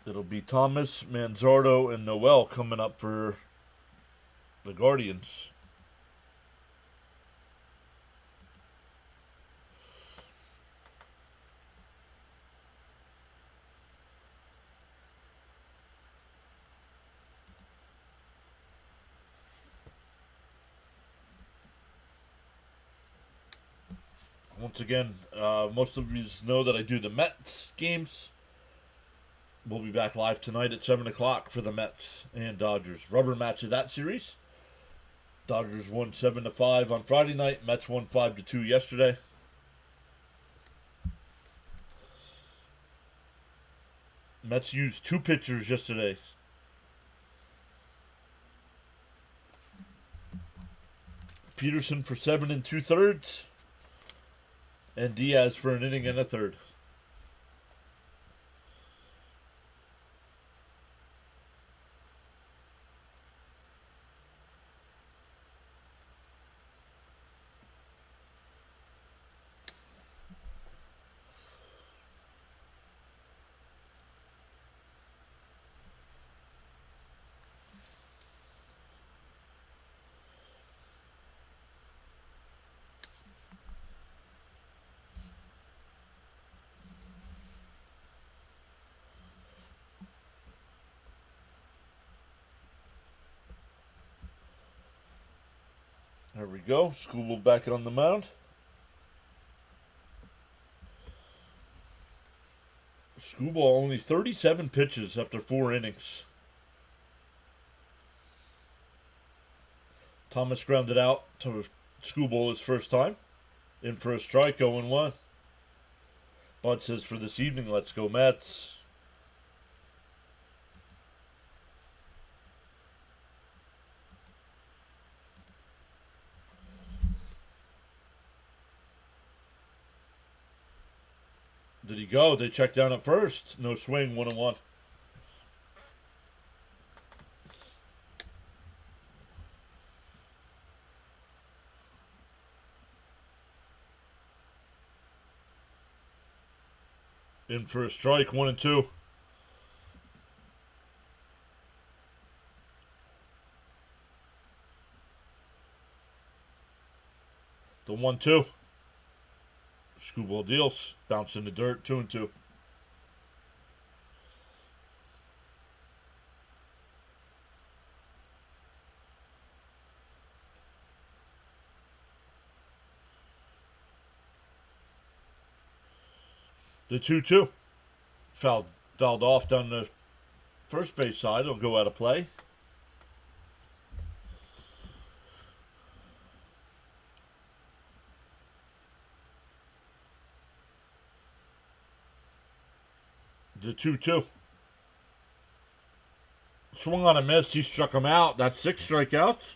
It'll be Thomas, Manzardo, and Noel coming up for the Guardians. Once again, most of you know that I do the Mets games. We'll be back live tonight at 7 o'clock for the Mets and Dodgers. Rubber match of that series. Dodgers won 7-5 on Friday night. Mets won 5-2 yesterday. Mets used 2 pitchers yesterday. Peterson for 7 2/3. And Diaz for an inning and a third. There we go. School back on the mound. Schoolball only 37 pitches after 4 innings. Thomas grounded out to Schoolball his first time. In for a strike, 0-1. Bud says for this evening, let's go Mets. Did he go? They checked down at first. No swing, 1-1. In for a strike, 1-2. The 1-2. Schoolball deals. Bounce in the dirt, 2-2. The 2-2. Fouled off down the first base side. It'll go out of play. The 2-2. Swung on a miss. He struck him out. That's 6 strikeouts.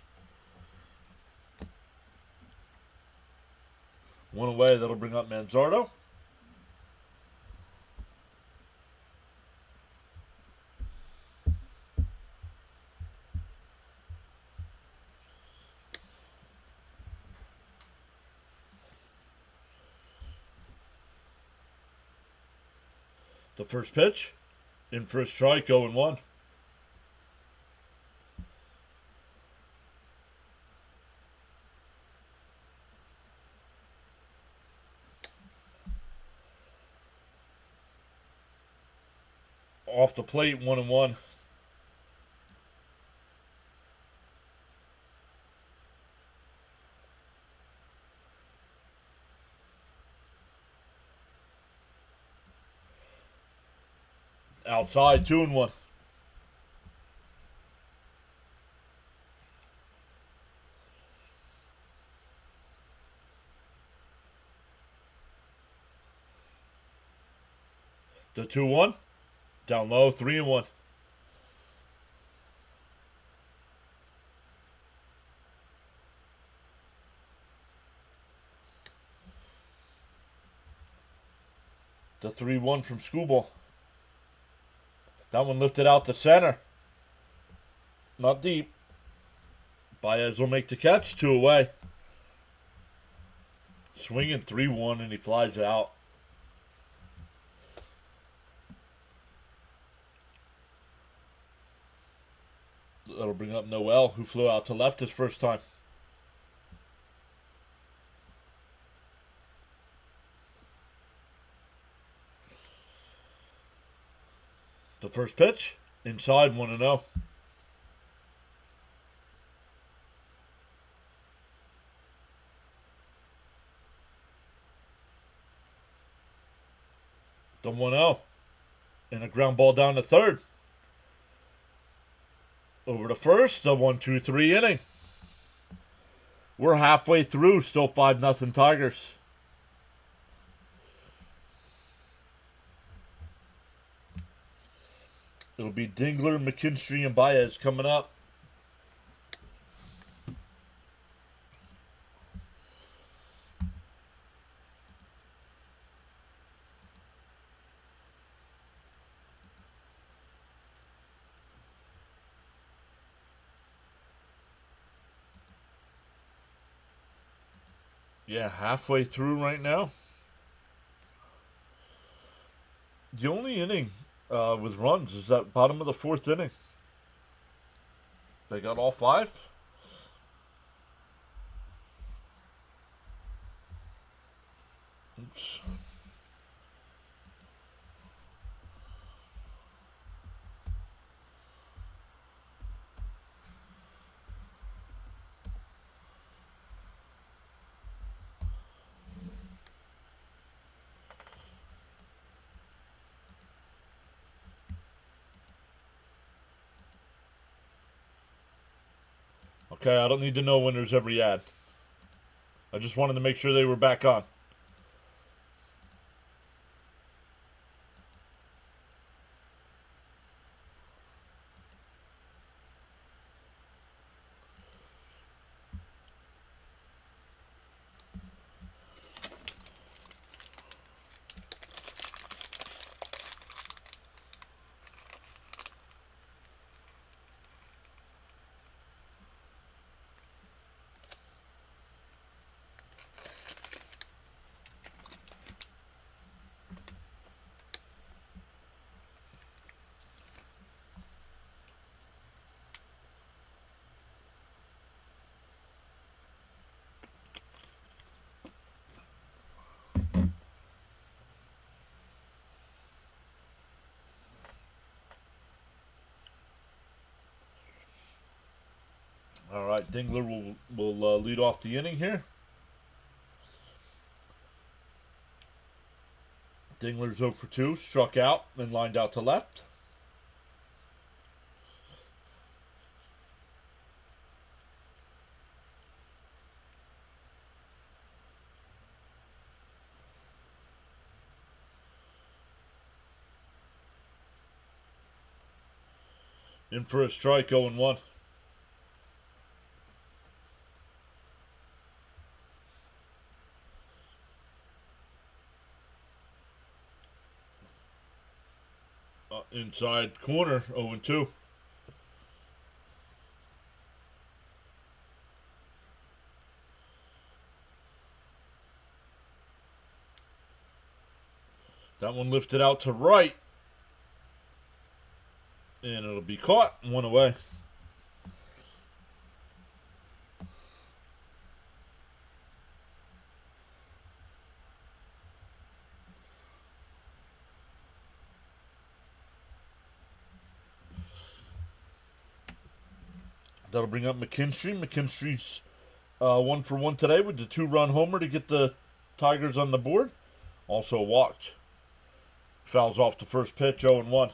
1 away. That'll bring up Manzardo. The first pitch. In for a strike, 0-1. Off the plate, 1-1. Outside, 2-1. The 2-1. Down low, 3-1. The 3-1 from Schoolball. That one lifted out the center. Not deep. Baez will make the catch. 2 away. Swinging 3-1 and he flies out. That'll bring up Noel, who flew out to left his first time. The first pitch, inside, 1-0. The 1-0. And a ground ball down to third. Over to first, the 1-2-3 inning. We're halfway through, still 5-0 Tigers. It'll be Dingler, McKinstry, and Baez coming up. Yeah, halfway through right now. The only inning with runs is that bottom of the 4th inning. They got all 5. Oops. Okay, I don't need to know when there's every ad. I just wanted to make sure they were back on. All right, Dingler will lead off the inning here. Dingler's 0 for 2, struck out and lined out to left. In for a strike, 0-1. Inside corner, 0-2. That one lifted out to right. And it'll be caught. One away. That'll bring up McKinstry. McKinstry's 1 for 1 today with the 2-run homer to get the Tigers on the board. Also walked. Fouls off the first pitch, 0-1.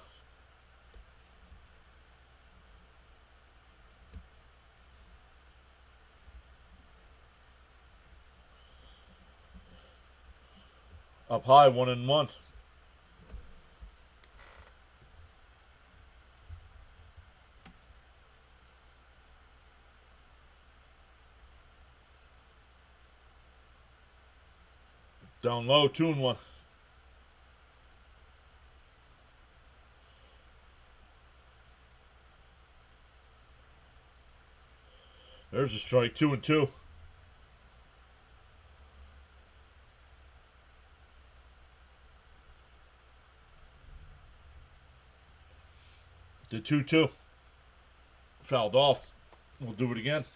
Up high, 1-1. Down low, 2-1. There's a strike, 2-2. The 2-2. Fouled off. We'll do it again.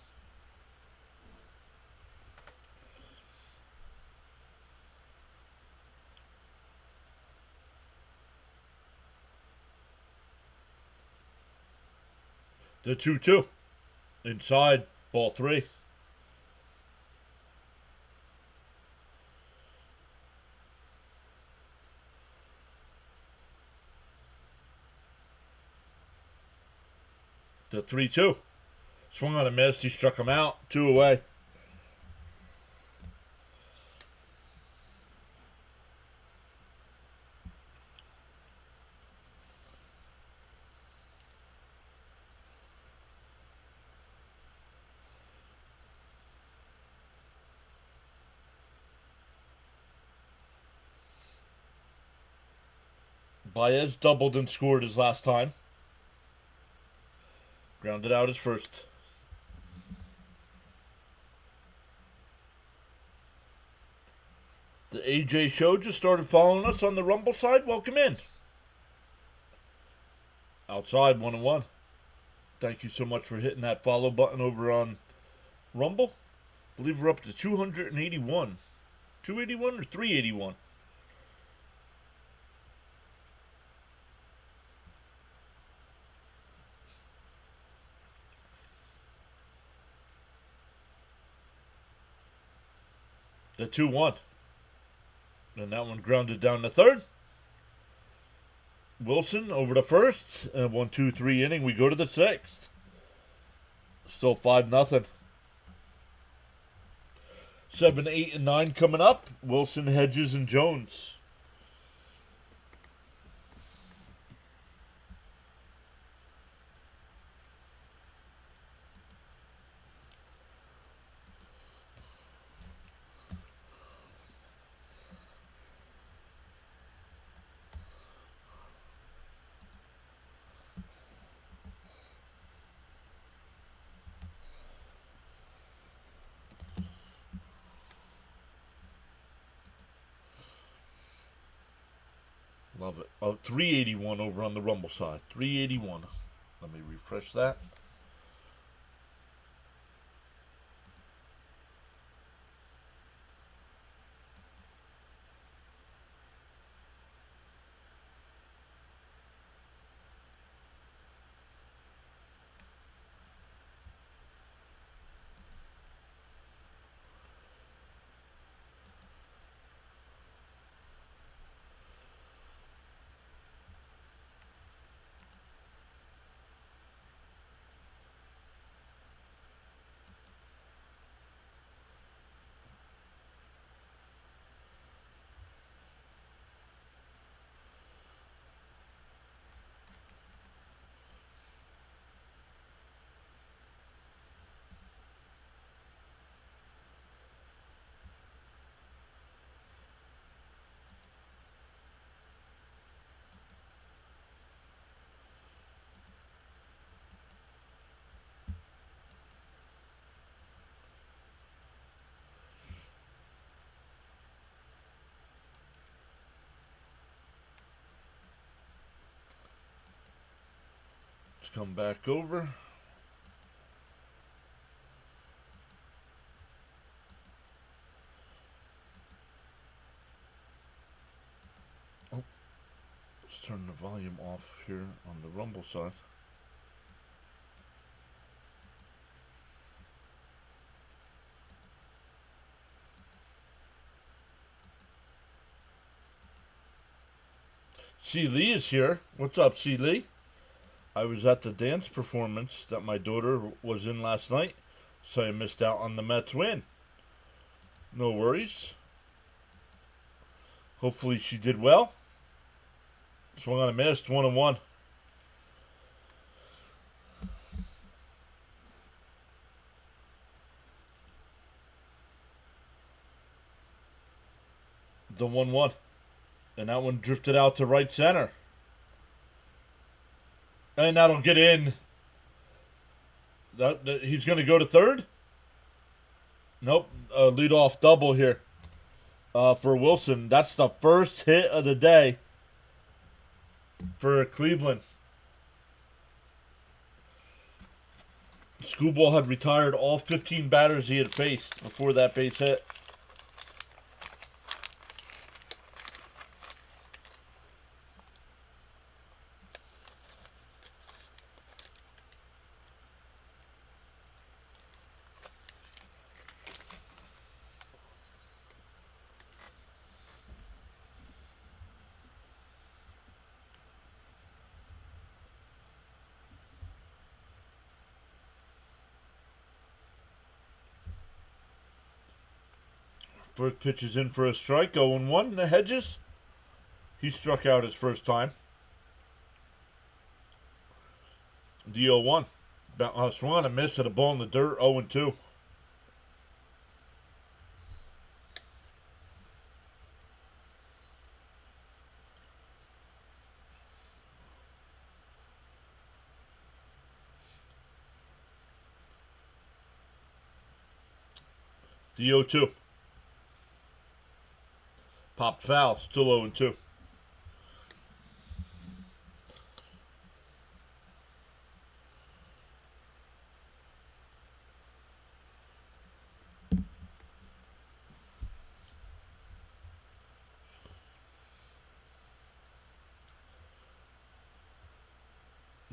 The 2-2. Inside, ball 3. The 3-2. Swung on a miss. He struck him out. 2 away. Baez doubled and scored his last time. Grounded out his first. The AJ Show just started following us on the Rumble side. Welcome in. Outside, 1-1. Thank you so much for hitting that follow button over on Rumble. I believe we're up to 281. 281 or 381? The 2-1. And that one grounded down to third. Wilson over to first. 1-2-3 inning. We go to the 6th. Still 5-0. 7, 8, and 9 coming up. Wilson, Hedges, and Jones. Love it. 381 over on the Rumble side. 381. Let me refresh that. Let's come back over. Oh, let's turn the volume off here on the Rumble side. C. Lee is here. What's up, C. Lee? I was at the dance performance that my daughter was in last night, so I missed out on the Mets win. No worries. Hopefully she did well. Swung on a missed, 1-1. The 1-1. And that one drifted out to right center. And that'll get in. He's going to go to third? Nope. Leadoff double here for Wilson. That's the first hit of the day for Cleveland. Schoolball had retired all 15 batters he had faced before that base hit. First pitch is in for a strike. 0-1. The Hedges. He struck out his first time. The 0-1. Swung on a miss at a ball in the dirt. 0-2. The 0-2. Popped foul. Still 0-2.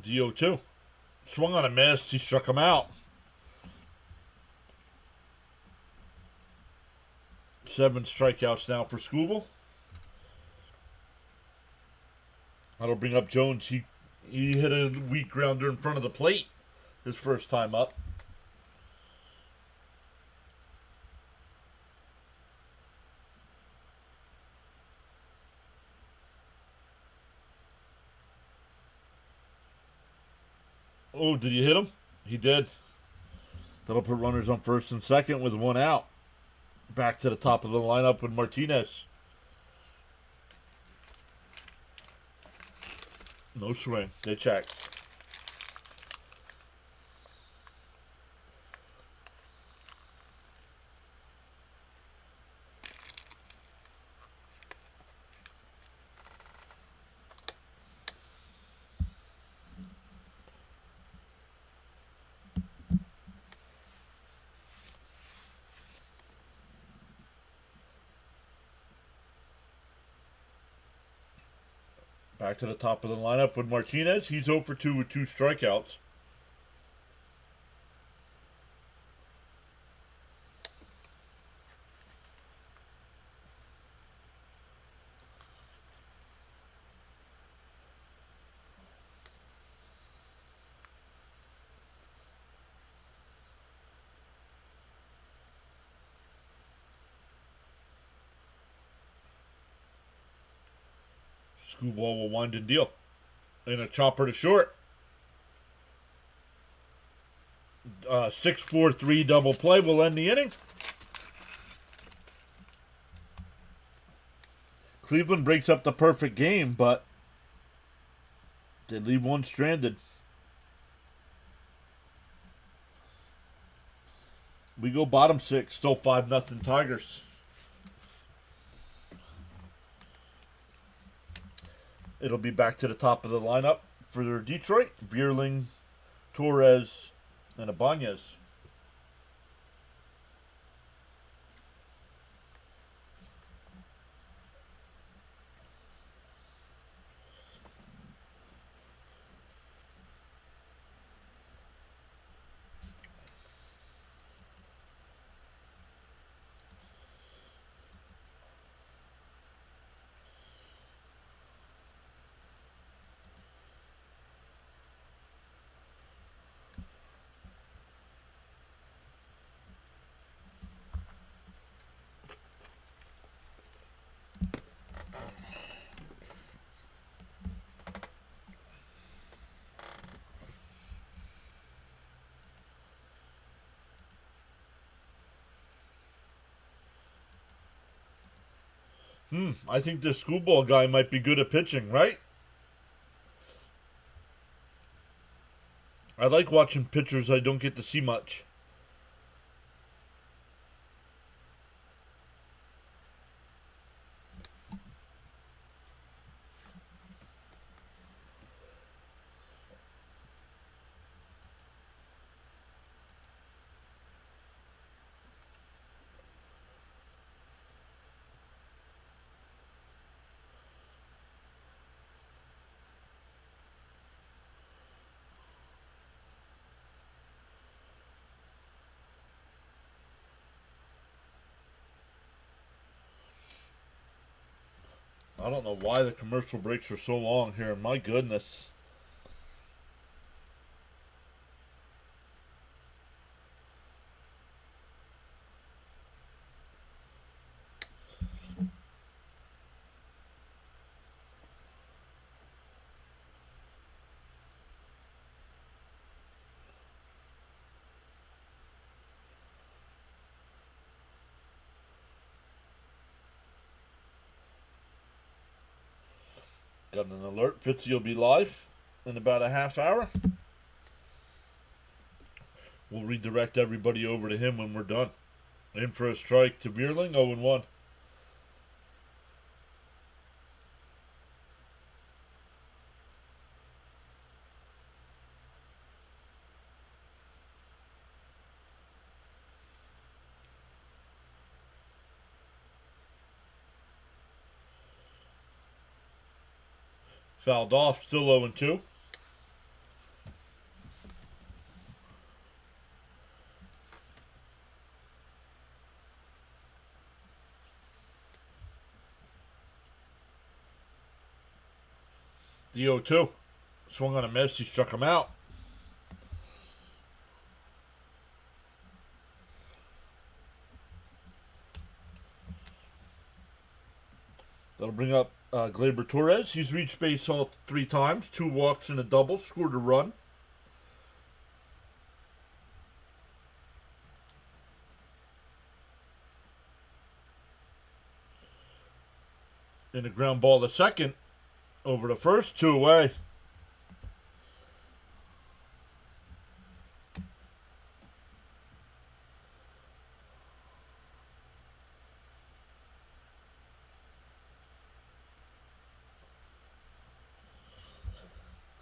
The 0-2. Swung on a miss. He struck him out. 7 strikeouts now for Scooble. That'll bring up Jones. He hit a weak grounder in front of the plate his first time up. Oh, did you hit him? He did. That'll put runners on first and second with one out. Back to the top of the lineup with Martinez. No swing. They check. Back to the top of the lineup with Martinez. He's 0 for 2 with 2 strikeouts. Screwball will wind and deal. And a chopper to short. 6-4-3 double play will end the inning. Cleveland breaks up the perfect game, but they leave one stranded. We go bottom 6, still 5-0 Tigers. It'll be back to the top of the lineup for Detroit. Vierling, Torres, and Ibanez. I think this Screwball guy might be good at pitching, right? I like watching pitchers I don't get to see much. I don't know why the commercial breaks are so long here. My goodness. Got an alert. Fitzy will be live in about a half hour. We'll redirect everybody over to him when we're done. In for a strike to Vierling, 0-1. Fouled off, still 0-2. The 0-2. Swung on a miss, he struck him out. That'll bring up Gleyber Torres. He's reached base all 3 times, 2 walks and a double, scored a run. In a ground ball to second. Over to first. 2 away.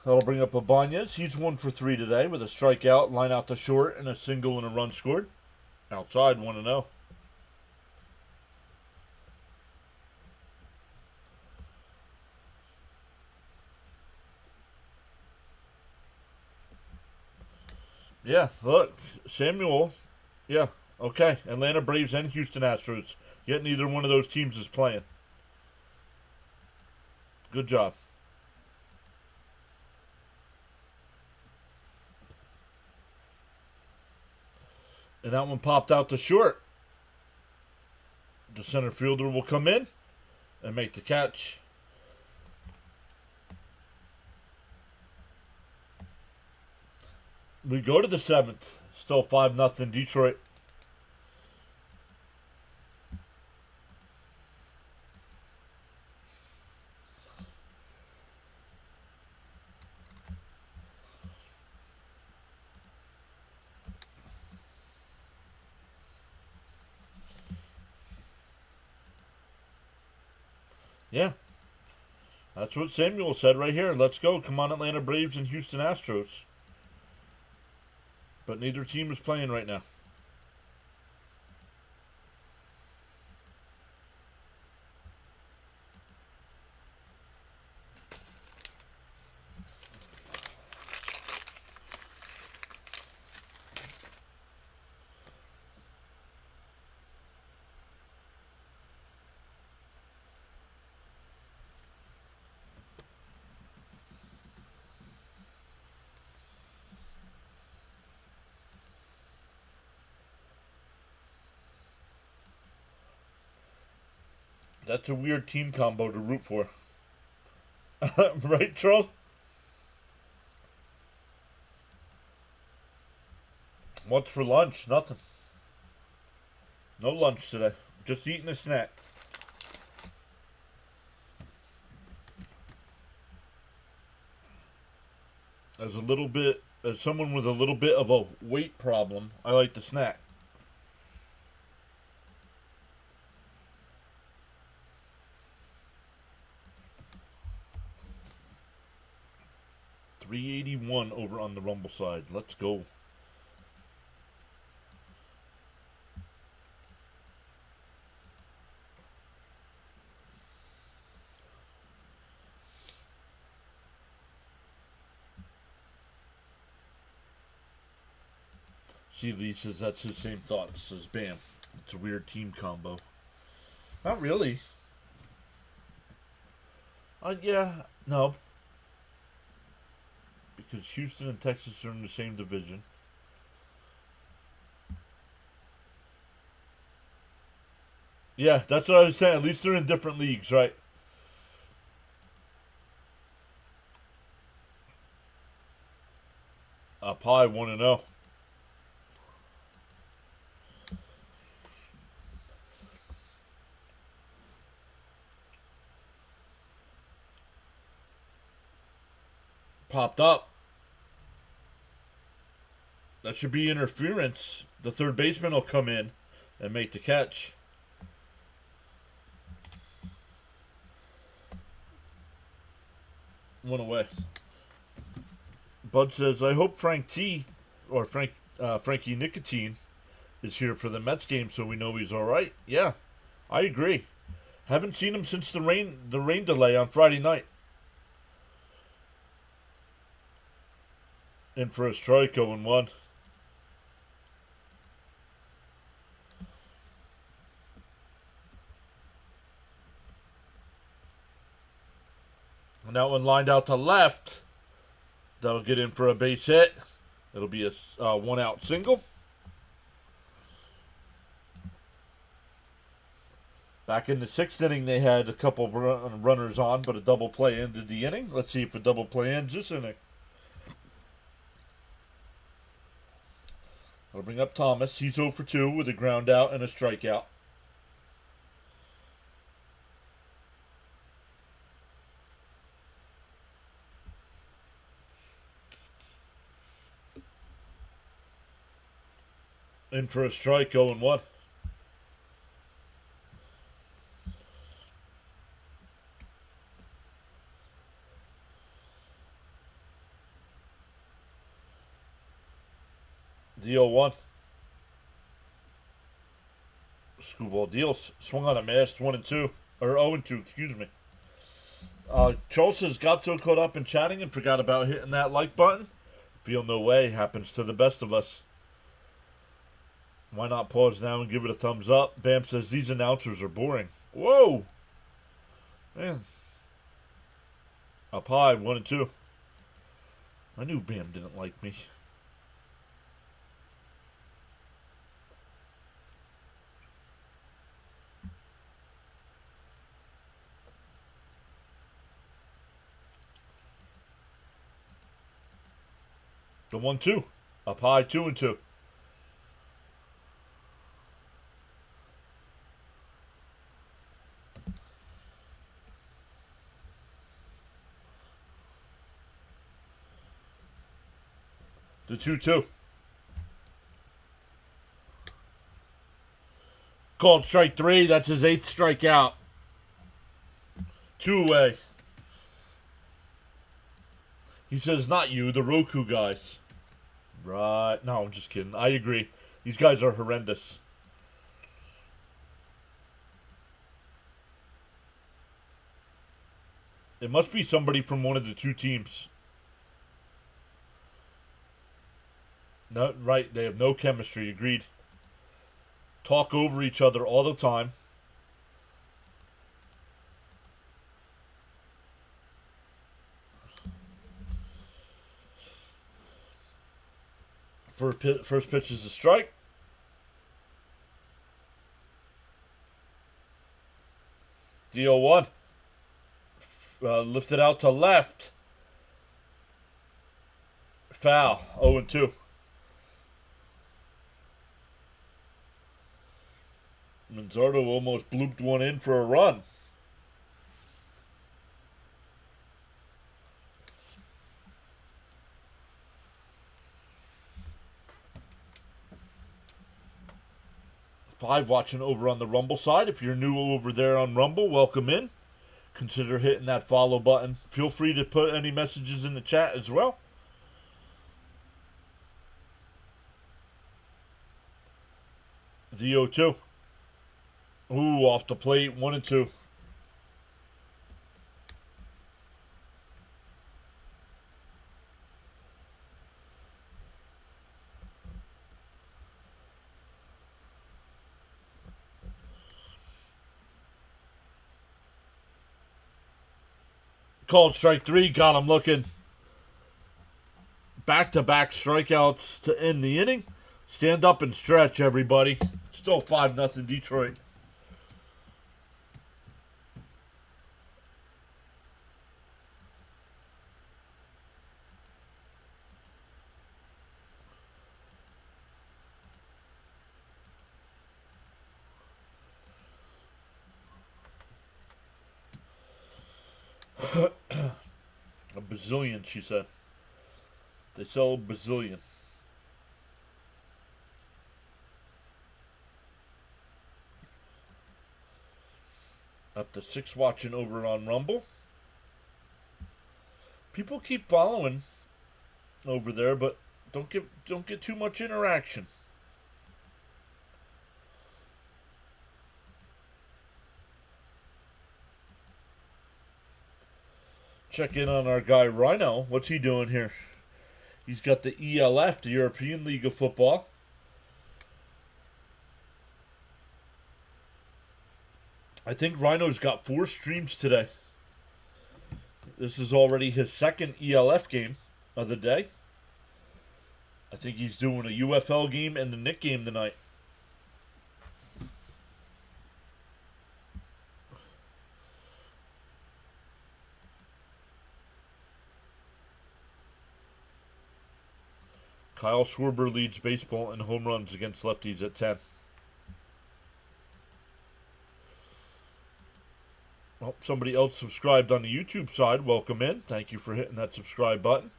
That'll bring up Ibanez. He's 1 for 3 today with a strikeout, line out to short, and a single and a run scored. Outside, 1-0. Yeah, look, Samuel. Yeah, okay. Atlanta Braves and Houston Astros. Yet neither one of those teams is playing. Good job. And that one popped out to short. The center fielder will come in and make the catch. We go to the 7th. Still 5-0 Detroit. Yeah. That's what Samuel said right here. Let's go. Come on, Atlanta Braves and Houston Astros. But neither team is playing right now. That's a weird team combo to root for. Right, Charles? What's for lunch? Nothing. No lunch today. Just eating a snack. As someone with a little bit of a weight problem, I like the snack. $381 over on the Rumble side. Let's go. See, Lee says that's his same thought. Says, bam. It's a weird team combo. Not really. Yeah, no. Because Houston and Texas are in the same division. Yeah, that's what I was saying. At least they're in different leagues, right? Up high, 1-0. Popped up. That should be interference. The third baseman will come in and make the catch. One away. Bud says, I hope Frankie Nicotine is here for the Mets game so we know he's all right. Yeah, I agree. Haven't seen him since the rain delay on Friday night. In for a strike, 0-1. And that one lined out to left. That'll get in for a base hit. It'll be a one-out single. Back in the 6th inning, they had a couple of runners on, but a double play ended the inning. Let's see if a double play ends this inning. I'll bring up Thomas. He's 0 for 2 with a ground out and a strikeout. In for a strike, 0-1. Deal 1. Screwball deals. Swung on a mast, 1-2. Or 0-2, excuse me. Charles has got so caught up in chatting and forgot about hitting that like button. Feel no way. Happens to the best of us. Why not pause now and give it a thumbs up? Bam says these announcers are boring. Whoa! Man. Up high, 1-2. I knew Bam didn't like me. The 1-2. Up high, 2-2. The 2-2. Called strike 3. That's his 8th strikeout. 2 away. He says, not you, the Roku guys. Right. No, I'm just kidding. I agree. These guys are horrendous. It must be somebody from one of the two teams. No, right. They have no chemistry. Agreed. Talk over each other all the time. First pitch is a strike. Deal 1. Lifted out to left. Foul. 0-2. Manzardo almost blooped one in for a run. Five watching over on the Rumble side. If you're new over there on Rumble, welcome in. Consider hitting that follow button. Feel free to put any messages in the chat as well. The 0-2. Ooh, off the plate, 1-2. Called strike 3, got him looking. Back-to-back strikeouts to end the inning. Stand up and stretch, everybody. Still 5-0 Detroit. A bazillion, she said. They sell a bazillion. Up to 6 watching over on Rumble. People keep following over there, but don't get too much interaction. Check in on our guy Rhino. What's he doing here? He's got the ELF, the European League of Football. I think Rhino's got 4 streams today. This is already his second ELF game of the day. I think he's doing a UFL game and the Nick game tonight. Kyle Schwarber leads baseball in home runs against lefties at 10. Well, somebody else subscribed on the YouTube side. Welcome in. Thank you for hitting that subscribe button.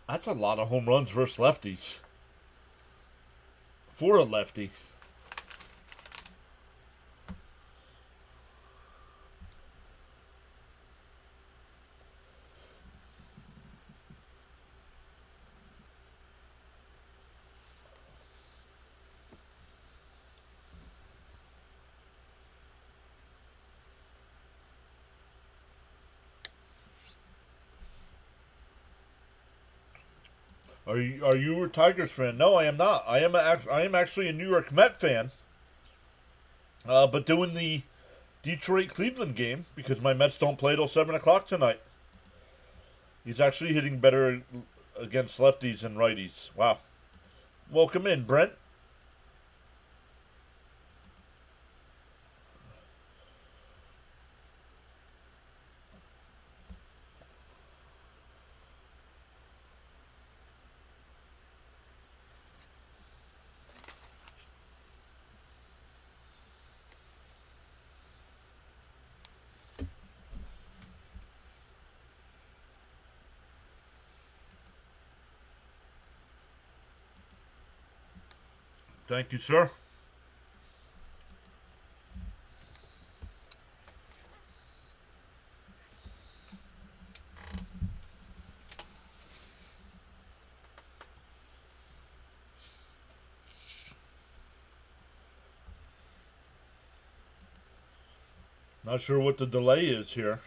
That's a lot of home runs versus lefties. For a lefty. Are you a Tigers fan? No, I am not. I am actually a New York Met fan. But doing the Detroit Cleveland game because my Mets don't play till 7 o'clock tonight. He's actually hitting better against lefties and righties. Wow. Welcome in, Brent. Thank you, sir. Not sure what the delay is here.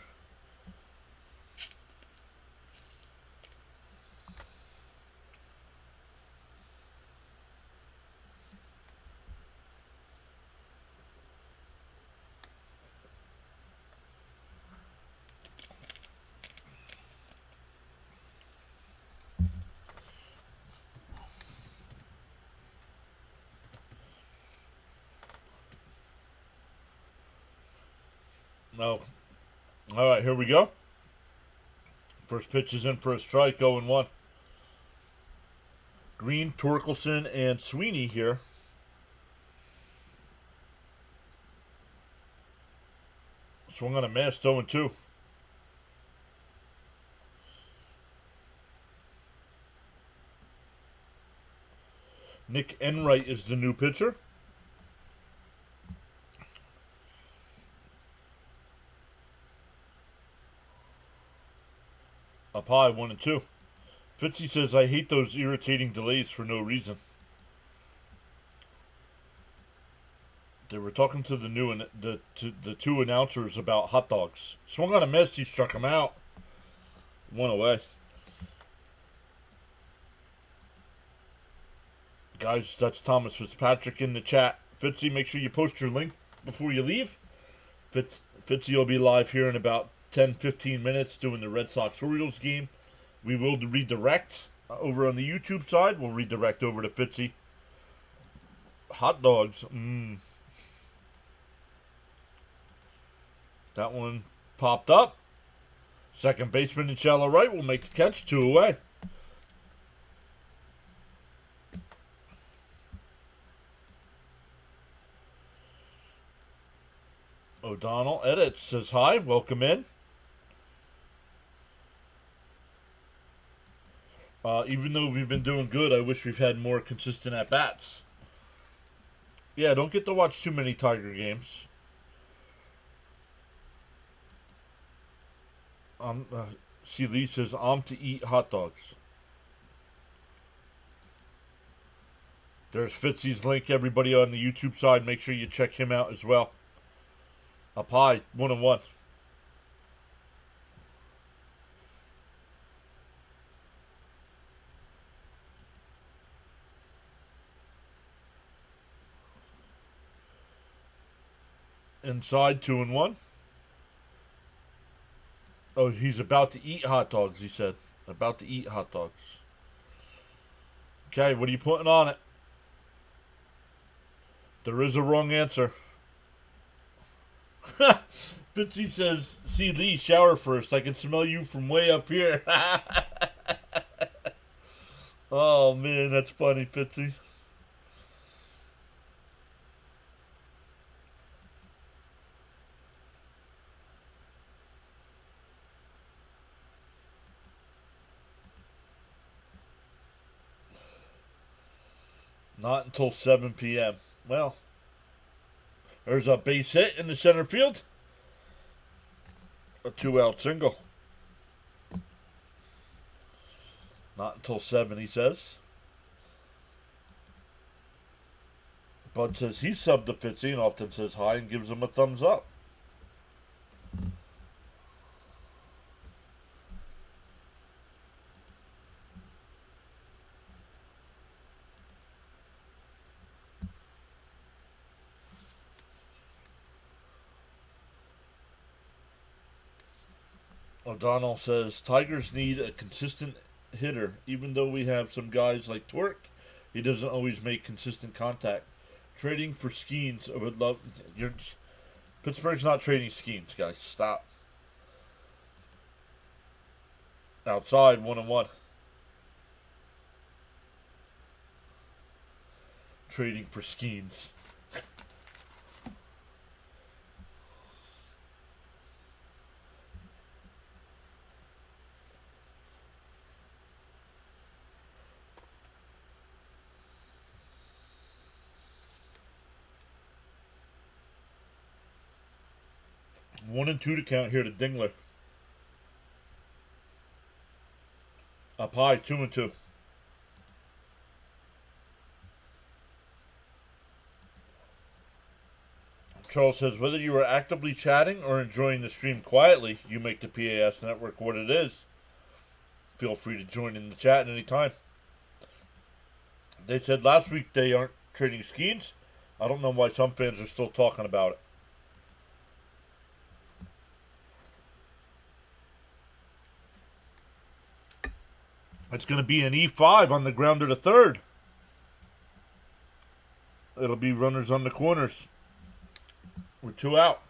No. All right, here we go. First pitch is in for a strike, 0-1. Green, Torkelson, and Sweeney here. Swung on a miss, 0-2. Nick Enright is the new pitcher. Up high, 1-2. Fitzy says, I hate those irritating delays for no reason. They were talking to the two announcers about hot dogs. Swung on a miss, he struck him out. 1 away. Guys, that's Thomas Fitzpatrick in the chat. Fitzy, make sure you post your link before you leave. Fitzy will be live here in about 10-15 minutes doing the Red Sox-Orioles game. We will redirect over on the YouTube side. We'll redirect over to Fitzy. Hot dogs. That one popped up. Second baseman in shallow right will make the catch. 2 away. O'Donnell edits, says hi, welcome in. Even though we've been doing good, I wish we've had more consistent at-bats. Yeah, don't get to watch too many Tiger games. See, Lee says, I'm to eat hot dogs. There's Fitzy's link, everybody on the YouTube side. Make sure you check him out as well. Up high, 1-1. Inside, 2-1. Oh, he's about to eat hot dogs, he said. About to eat hot dogs. Okay, what are you putting on it? There is a wrong answer. Fitzy says, see Lee, shower first. I can smell you from way up here. Oh, man, that's funny, Fitzy. Not until 7 p.m. Well, there's a base hit in the center field. A 2-out single. Not until 7, he says. Bud says he subbed to Fitzy and often says hi and gives him a thumbs up. O'Donnell says Tigers need a consistent hitter. Even though we have some guys like Torque, he doesn't always make consistent contact. Trading for Skeens, I would love. Pittsburgh's not trading Skeens, guys. Stop. Outside, 1-1. Trading for Skeens. One and 2 to count here to Dingler. Up high, 2-2. Charles says, whether you are actively chatting or enjoying the stream quietly, you make the PAS network what it is. Feel free to join in the chat at any time. They said last week they aren't trading Skeens. I don't know why some fans are still talking about it. It's going to be an E5 on the grounder to third. It'll be runners on the corners. We're 2 out.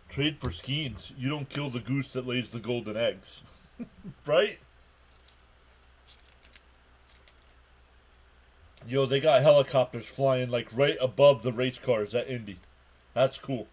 Trade for Skeens. You don't kill the goose that lays the golden eggs. Right? Yo, they got helicopters flying like right above the race cars at Indy. That's cool.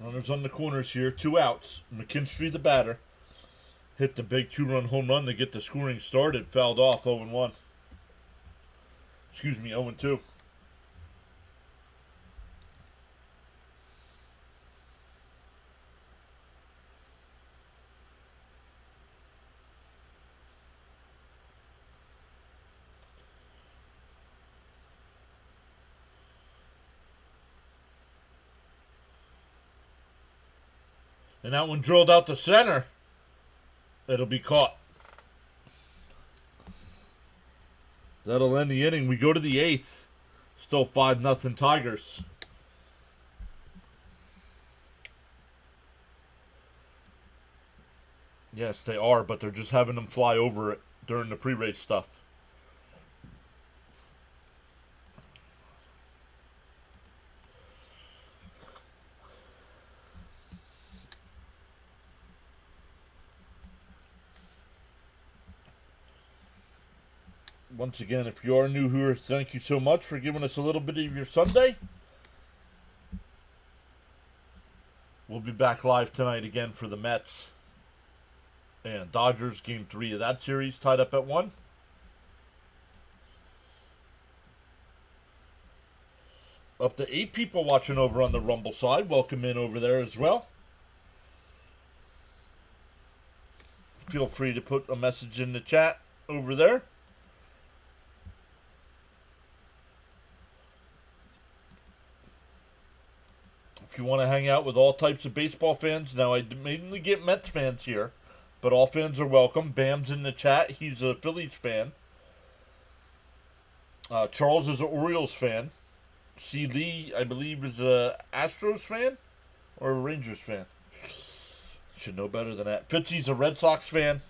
Runners on the corners here, 2 outs. McKinstry, the batter, hit the big 2-run home run to get the scoring started. Fouled off, 0-1. Excuse me, 0-2. And that one drilled out the center. It'll be caught. That'll end the inning. We go to the 8th. Still 5-0 Tigers. Yes, they are, but they're just having them fly over it during the pre-race stuff. Once again, if you are new here, thank you so much for giving us a little bit of your Sunday. We'll be back live tonight again for the Mets and Dodgers, game 3 of that series, tied up at 1. Up to 8 people watching over on the Rumble side. Welcome in over there as well. Feel free to put a message in the chat over there. If you want to hang out with all types of baseball fans, now I mainly get Mets fans here, but all fans are welcome. Bam's in the chat. He's a Phillies fan. Charles is an Orioles fan. C. Lee, I believe, is a Astros fan or a Rangers fan. Should know better than that. Fitzy's a Red Sox fan.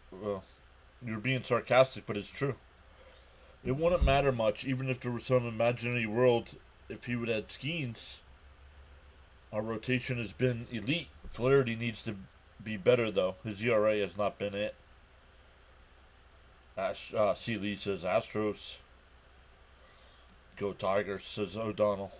Well, you're being sarcastic, but it's true. It wouldn't matter much, even if there was some imaginary world, if he would add Skeens. Our rotation has been elite. Flaherty needs to be better, though. His ERA has not been it. C. Lee says Astros. Go Tigers, says O'Donnell.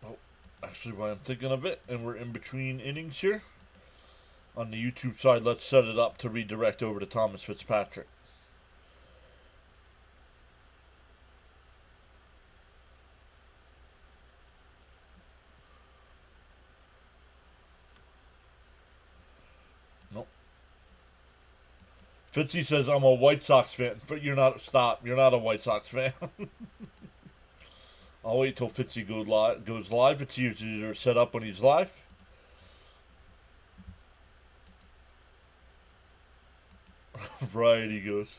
Oh, actually, while I'm thinking of it, and we're in between innings here, on the YouTube side, let's set it up to redirect over to Thomas Fitzpatrick. Nope. Fitzy says I'm a White Sox fan. You're not. Stop. You're not a White Sox fan. I'll wait till Fitzy goes live. It's usually set up when he's live. Right, he goes.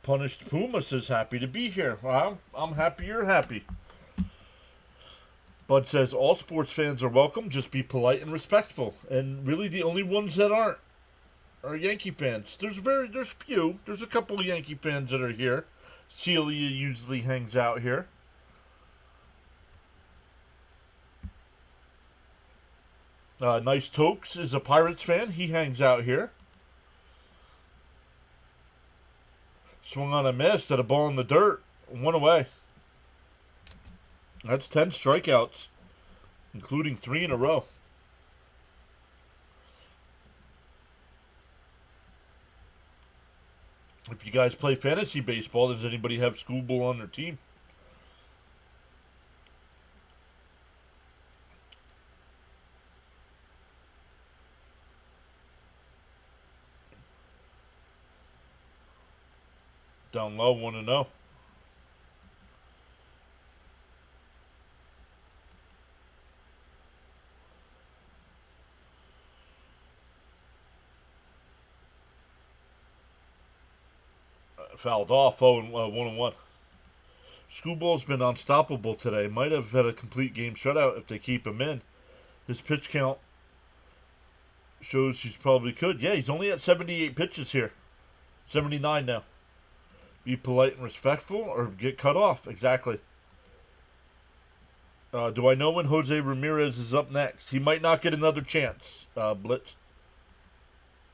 Punished Puma says happy to be here. Well, I'm happy you're happy. Bud says all sports fans are welcome. Just be polite and respectful. And really, the only ones that aren't are Yankee fans. There's few. There's a couple of Yankee fans that are here. Celia usually hangs out here. Nice Tokes is a Pirates fan. He hangs out here. Swung on a miss at a ball in the dirt. One away. That's 10 strikeouts, including 3 in a row. If you guys play fantasy baseball, does anybody have Schoolball on their team? Down low, 1-0. Fouled off, 1-1. Schoolball's been unstoppable today. Might have had a complete game shutout if they keep him in. His pitch count shows he's probably could. Yeah, he's only at 78 pitches here. 79 now. Be polite and respectful or get cut off. Exactly. Do I know when Jose Ramirez is up next? He might not get another chance. Blitz.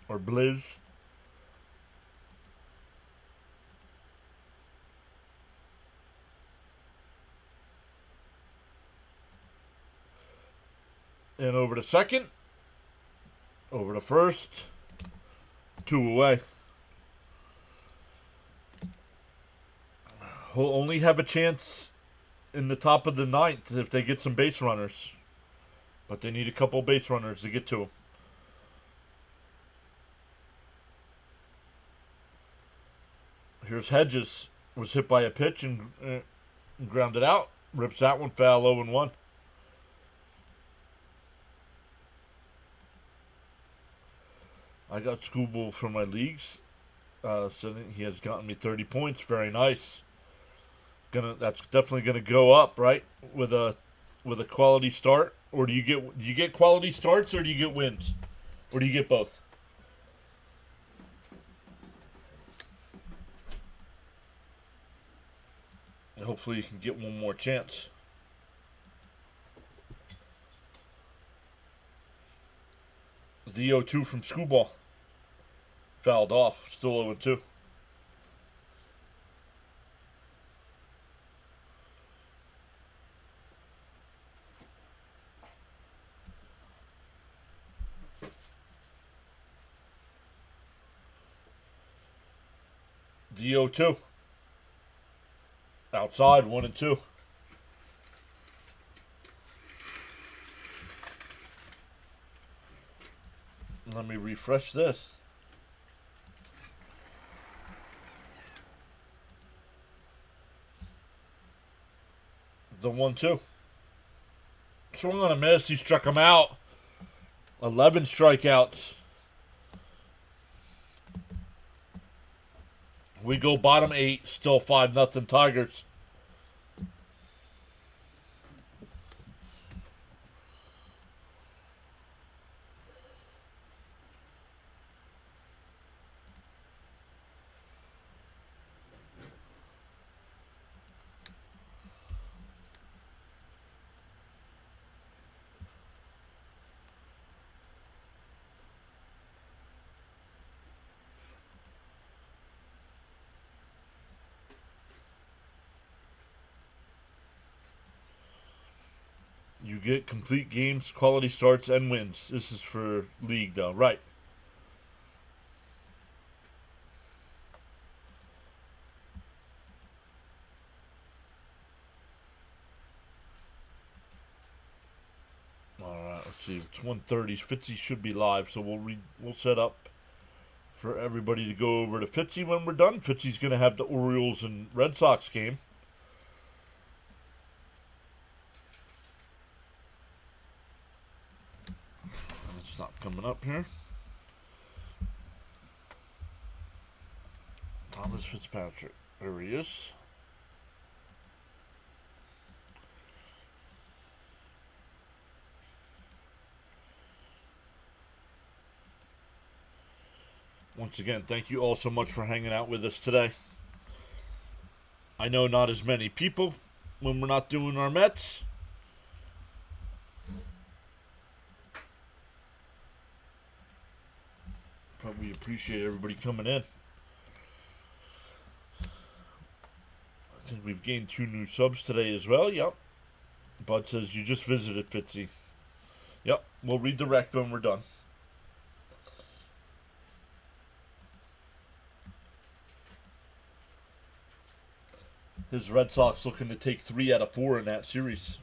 Or Blizz. And over to second. Over to first. 2 away. He'll only have a chance in the top of the 9th if they get some base runners. But they need a couple base runners to get to him. Here's Hedges. Was hit by a pitch and grounded out. Rips that one foul, 0-1. I got Schoolball for my leagues. So he has gotten me 30 points. Very nice. That's definitely gonna go up, right? With a quality start, or do you get quality starts, or do you get wins, or do you get both? And hopefully, you can get one more chance. The 0-2 from Schoolball. Fouled off. Still 0-2. DO2. Outside, 1-2. Let me refresh this. The 1-2. Swung on a miss. He struck him out. 11 strikeouts. We go bottom 8. Still 5-0 Tigers. You get complete games, quality starts, and wins. This is for league, though. Right. All right, let's see. It's 1:30. Fitzy should be live, so we'll set up for everybody to go over to Fitzy when we're done. Fitzy's going to have the Orioles and Red Sox game. It's not coming up here. Thomas Fitzpatrick. There he is. Once again, thank you all so much for hanging out with us today. I know not as many people when we're not doing our Mets. But we appreciate everybody coming in. I think we've gained 2 new subs today as well. Yep. Bud says you just visited Fitzy. Yep. We'll redirect when we're done. His Red Sox looking to take 3 out of 4 in that series.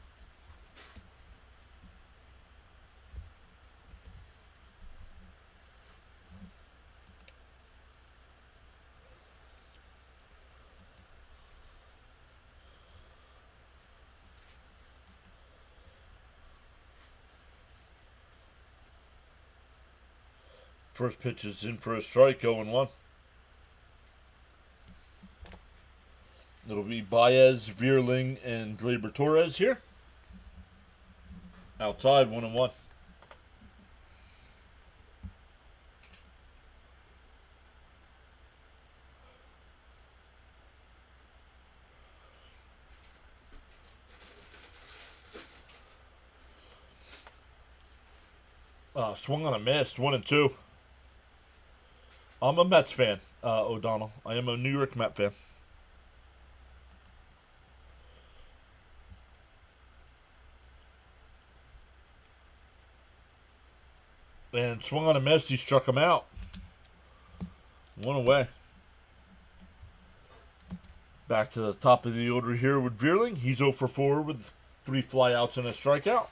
First pitch is in for a strike, 0-1. It'll be Baez, Vierling, and Gleyber Torres here. Outside, 1-1. Swung on a miss, 1-2. I'm a Mets fan, O'Donnell. I am a New York Met fan. And swung on a miss, he struck him out. 1 away. Back to the top of the order here with Vierling. He's 0 for 4 with 3 flyouts and a strikeout.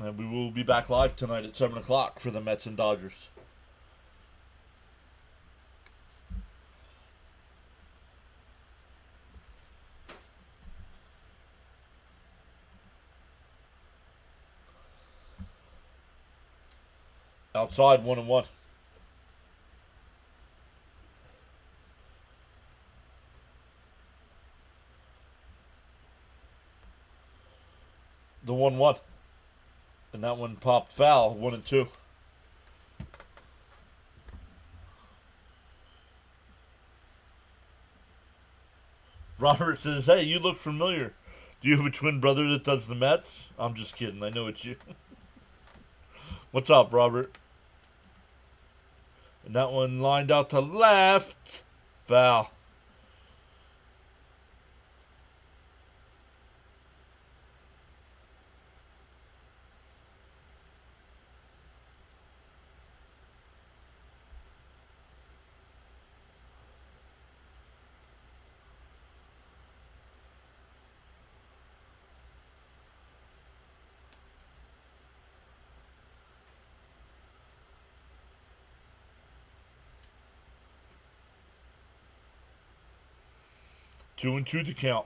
And we will be back live tonight at 7 o'clock for the Mets and Dodgers. Outside, 1-1. The 1-1. And that one popped foul, 1-2. Robert says, hey, you look familiar. Do you have a twin brother that does the Mets? I'm just kidding. I know it's you. What's up, Robert? And that one lined out to left. Foul. 2-2 to count.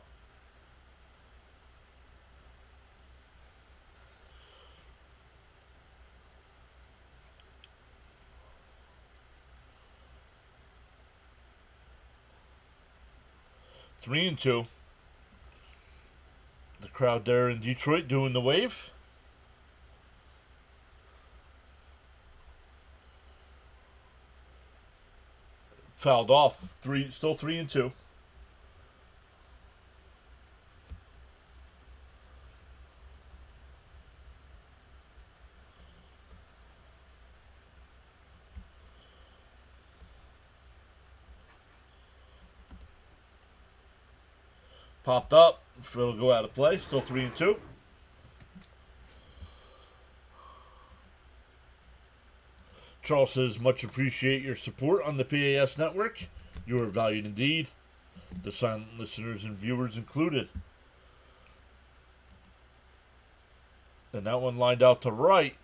Three and two. The crowd there in Detroit doing the wave. Fouled off. Still 3 and 2. Popped up. It'll go out of play. Still 3 and 2. Charles says, much appreciate your support on the PAS network. You are valued indeed. The silent listeners and viewers included. And that one lined out to right.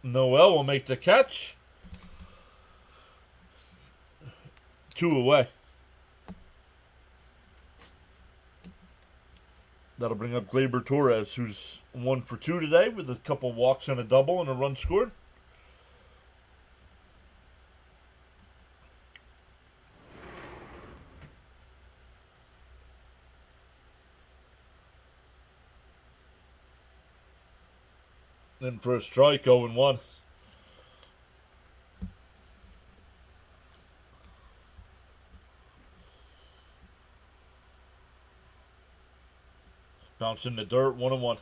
Noel will make the catch. 2 away. That'll bring up Gleyber Torres, who's 1 for 2 today with a couple walks and a double and a run scored. Then for a strike, 0-1. Bounce in the dirt, 1-1.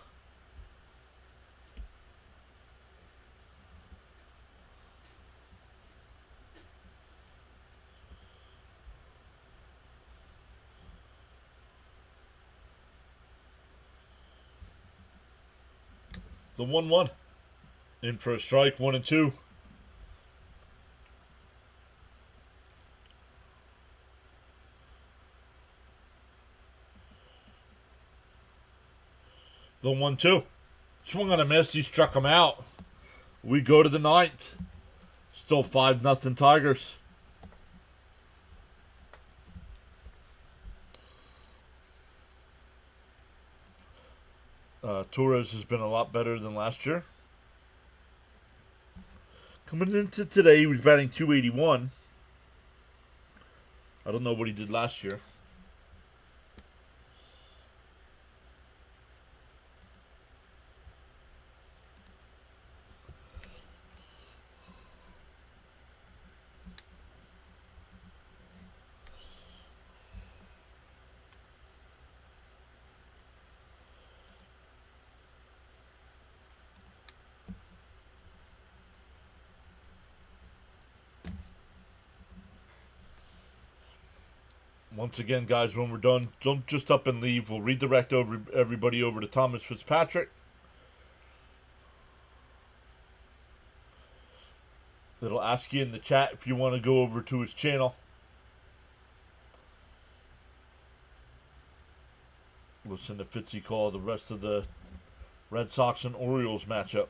The 1-1. In for a strike, 1-2. The 1-2. Swung on a miss. He struck him out. We go to the 9th. Still 5-0 Tigers. Torres has been a lot better than last year. Coming into today, he was batting .281. I don't know what he did last year. Once again, guys, when we're done, don't just up and leave. We'll redirect everybody over to Thomas Fitzpatrick. It'll ask you in the chat if you want to go over to his channel. Listen to Fitzy call the rest of the Red Sox and Orioles matchup.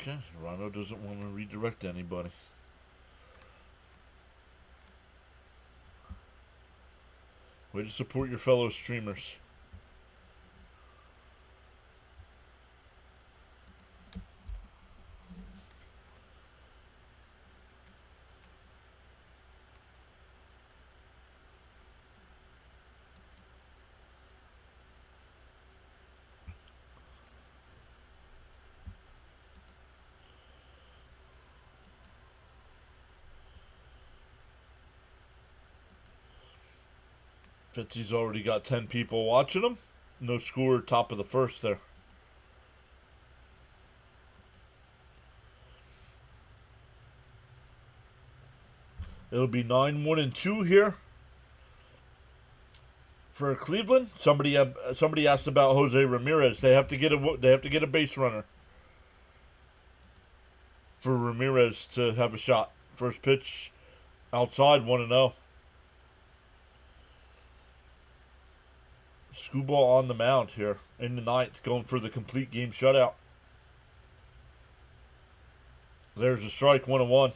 Okay, Rhino doesn't want to redirect anybody. Way to support your fellow streamers. Fitzy's already got 10 people watching him. No score, top of the first there. It'll be 9-1-2 here for Cleveland. Somebody asked about Jose Ramirez. They have to get a base runner. for Ramirez to have a shot. First pitch outside, 1-0. Screwball on the mound here in the ninth, going for the complete game shutout. There's a strike, 1-1.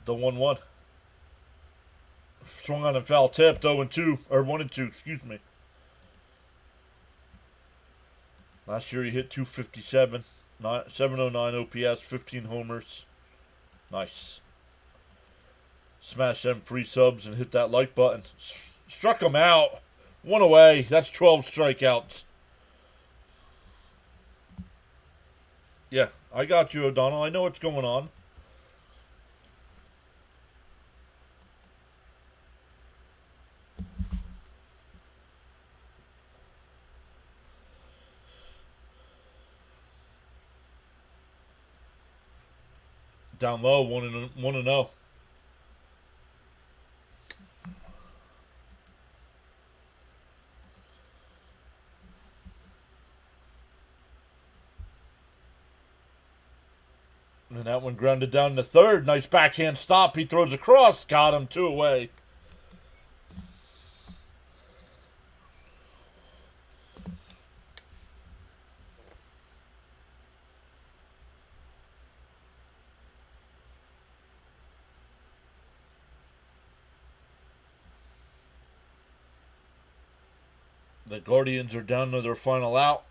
The 1-1. Swung on and foul tipped, 0-2, or 1-2, excuse me. Last year he hit 257, 709 OPS, 15 homers. Nice. Smash them free subs and hit that like button. Struck him out. One away. That's 12 strikeouts. Yeah, I got you, O'Donnell. I know what's going on. Down low, 1-0. And that one grounded down to third. Nice backhand stop. He throws across. Got him. 2 away. The Guardians are down to their final out.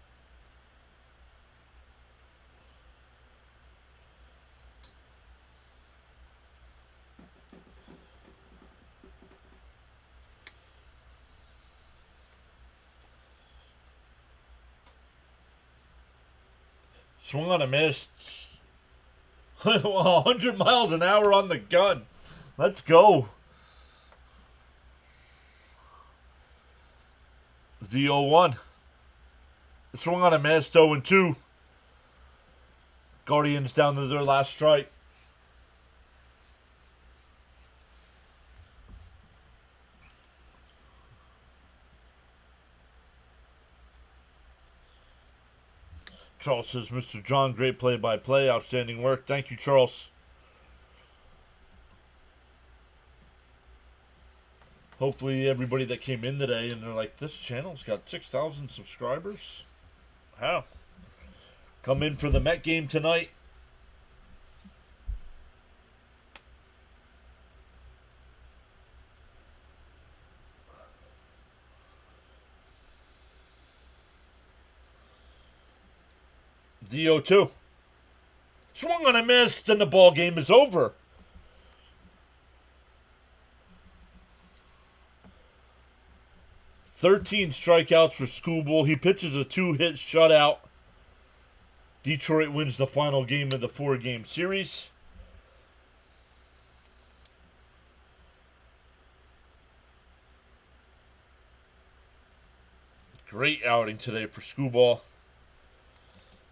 Swung on a miss. 100 miles an hour on the gun. Let's go. The 0-1. Swung on a miss, 0-2. Guardians down to their last strike. Charles says, Mr. John, great play-by-play, outstanding work. Thank you, Charles. Hopefully everybody that came in today and they're like, this channel's got 6,000 subscribers. How? Come in for the Met game tonight. The 0-2. Swung on a miss, and the ball game is over. "13 strikeouts for Schoolboy. He pitches a 2-hit shutout. Detroit wins the final game of the 4-game series. Great outing today for Schoolboy.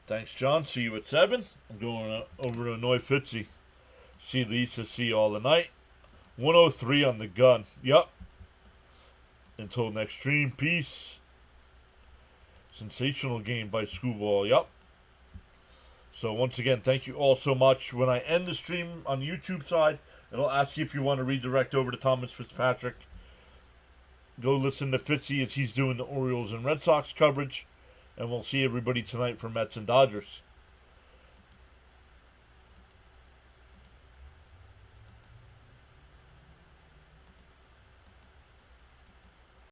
Thanks, John. See you at 7. I'm going over to annoy Fitzy. See Lisa. See you all tonight. 103 on the gun. Yup. Until next stream. Peace. Sensational game by Schoolboy. Yup. So once again, thank you all so much. When I end the stream on the YouTube side, it'll ask you if you want to redirect over to Thomas Fitzpatrick. Go listen to Fitzy as he's doing the Orioles and Red Sox coverage. And we'll see everybody tonight for Mets and Dodgers.